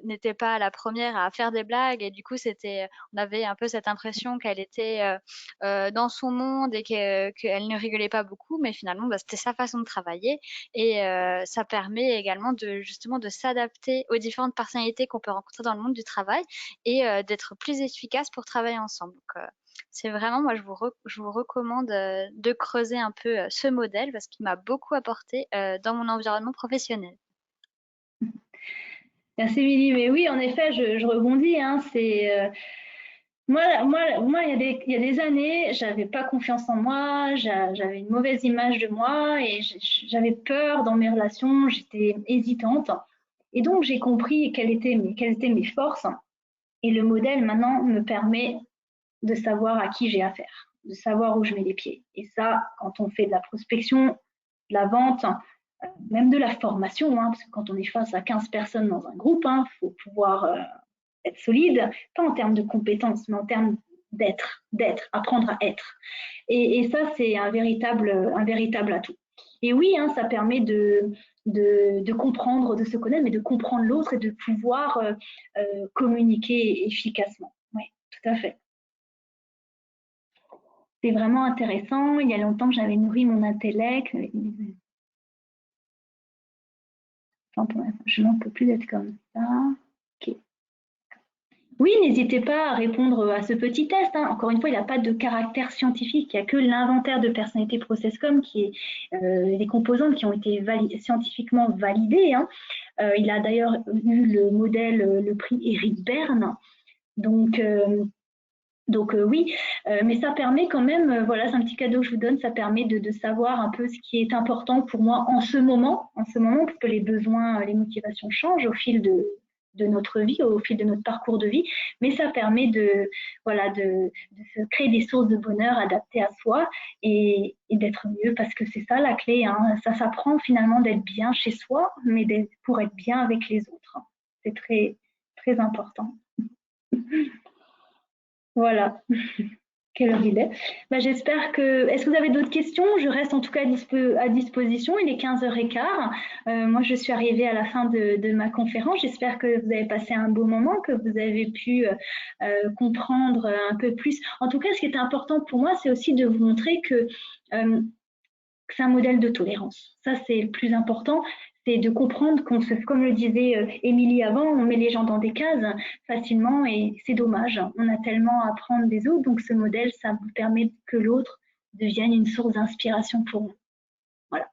n'était pas la première à faire des blagues. Et du coup, on avait un peu cette impression qu'elle était dans son monde et qu'elle ne rigolait pas beaucoup. Mais finalement, c'était sa façon de travailler. Et ça permet également justement de s'adapter aux différentes personnalités qu'on peut rencontrer dans le monde du travail et d'être plus efficace pour travailler ensemble. Donc, c'est vraiment, moi, je vous recommande de creuser un peu ce modèle parce qu'il m'a beaucoup apporté dans mon environnement professionnel. Merci Émilie, mais oui, en effet, je rebondis. Hein, moi, il y a des années, j'avais pas confiance en moi, j'avais une mauvaise image de moi et j'avais peur dans mes relations, j'étais hésitante. Et donc, j'ai compris quelles étaient mes forces. Et le modèle, maintenant, me permet de savoir à qui j'ai affaire, de savoir où je mets les pieds. Et ça, quand on fait de la prospection, de la vente, même de la formation, hein, parce que quand on est face à 15 personnes dans un groupe, il faut pouvoir être solide, pas en termes de compétences, mais en termes d'être, apprendre à être. Et ça, c'est un véritable atout. Et oui, hein, ça permet de comprendre, de se connaître, mais de comprendre l'autre et de pouvoir communiquer efficacement. Oui, tout à fait. C'est vraiment intéressant. Il y a longtemps que j'avais nourri mon intellect. Je n'en peux plus d'être comme ça. Okay. Oui, n'hésitez pas à répondre à ce petit test. Hein. Encore une fois, il n'y a pas de caractère scientifique. Il n'y a que l'inventaire de personnalité ProcessCom qui est les composantes qui ont été scientifiquement validées. Hein. Il a d'ailleurs eu le modèle, le prix Eric Berne. Donc oui, mais ça permet quand même, voilà, c'est un petit cadeau que je vous donne, ça permet de savoir un peu ce qui est important pour moi en ce moment, parce que les besoins, les motivations changent au fil de notre vie, au fil de notre parcours de vie, mais ça permet de se créer des sources de bonheur adaptées à soi et d'être mieux, parce que c'est ça la clé, hein. Ça s'apprend finalement d'être bien chez soi, mais pour être bien avec les autres. C'est très, très important. Voilà. Quelle heure il est? J'espère que. Est-ce que vous avez d'autres questions? Je reste en tout cas à disposition. Il est 15h15. Moi, je suis arrivée à la fin de ma conférence. J'espère que vous avez passé un beau moment, que vous avez pu comprendre un peu plus. En tout cas, ce qui est important pour moi, c'est aussi de vous montrer que c'est un modèle de tolérance. Ça, c'est le plus important. C'est de comprendre comme le disait Émilie avant, on met les gens dans des cases facilement et c'est dommage. On a tellement à apprendre des autres, donc ce modèle, ça vous permet que l'autre devienne une source d'inspiration pour vous. Voilà.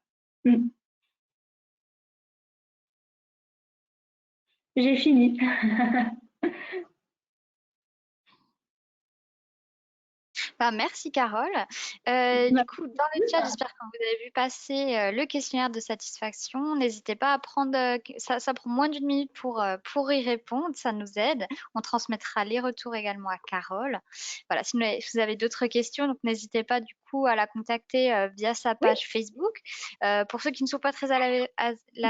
J'ai fini. Merci Carole. Du coup, dans le chat, j'espère que vous avez vu passer le questionnaire de satisfaction. N'hésitez pas à prendre, ça prend moins d'1 minute pour y répondre, ça nous aide. On transmettra les retours également à Carole. Voilà, si vous avez d'autres questions, donc n'hésitez pas du coup à la contacter via sa page Facebook. Pour ceux qui ne sont pas très à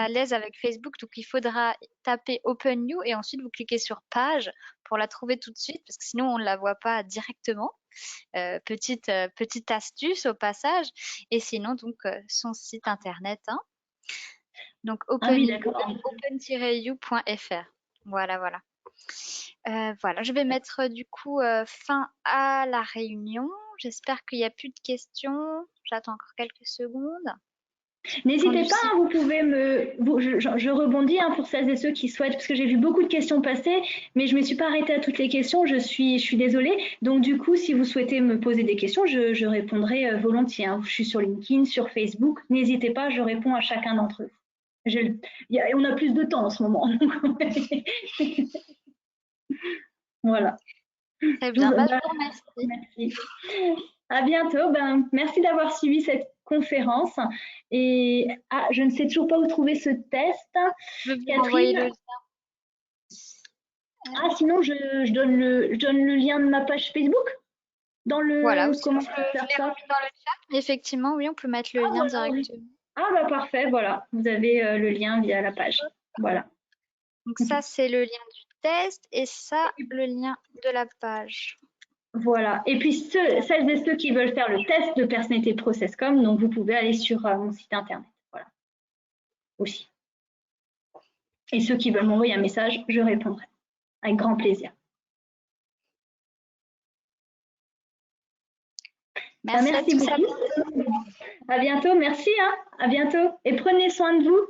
l'aise avec Facebook, donc il faudra taper Open New et ensuite vous cliquez sur page pour la trouver tout de suite, parce que sinon on ne la voit pas directement. Petite astuce au passage. Et sinon, donc, son site internet, hein. Donc, open-you.fr. Voilà, voilà. Voilà, je vais mettre du coup fin à la réunion. J'espère qu'il n'y a plus de questions. J'attends encore quelques secondes. N'hésitez pas, vous pouvez je rebondis pour celles et ceux qui souhaitent, parce que j'ai vu beaucoup de questions passer, mais je ne me suis pas arrêtée à toutes les questions, je suis désolée. Donc du coup, si vous souhaitez me poser des questions, je répondrai volontiers, hein. Je suis sur LinkedIn, sur Facebook, n'hésitez pas, je réponds à chacun d'entre eux. On a plus de temps en ce moment. Voilà. Très bien, je vous remercie. Merci. À bientôt. Merci d'avoir suivi cette conférence. Et je ne sais toujours pas où trouver ce test. Je vais vous envoyer le lien. Sinon, je donne le lien de ma page Facebook dans le. Voilà, Comment je l'ai remis dans le chat. Effectivement, oui, on peut mettre le lien directement. Parfait, voilà. Vous avez le lien via la page. Voilà. Donc ça, c'est le lien du test et ça, le lien de la page. Voilà. Et puis, celles et ceux qui veulent faire le test de personnalité Processcom, donc vous pouvez aller sur mon site internet. Voilà. Aussi. Et ceux qui veulent m'envoyer un message, je répondrai. Avec grand plaisir. Merci beaucoup. À bientôt. Merci. À bientôt. Et prenez soin de vous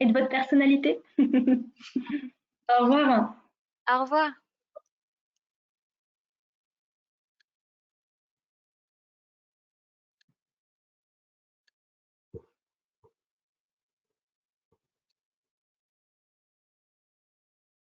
et de votre personnalité. Au revoir. Au revoir.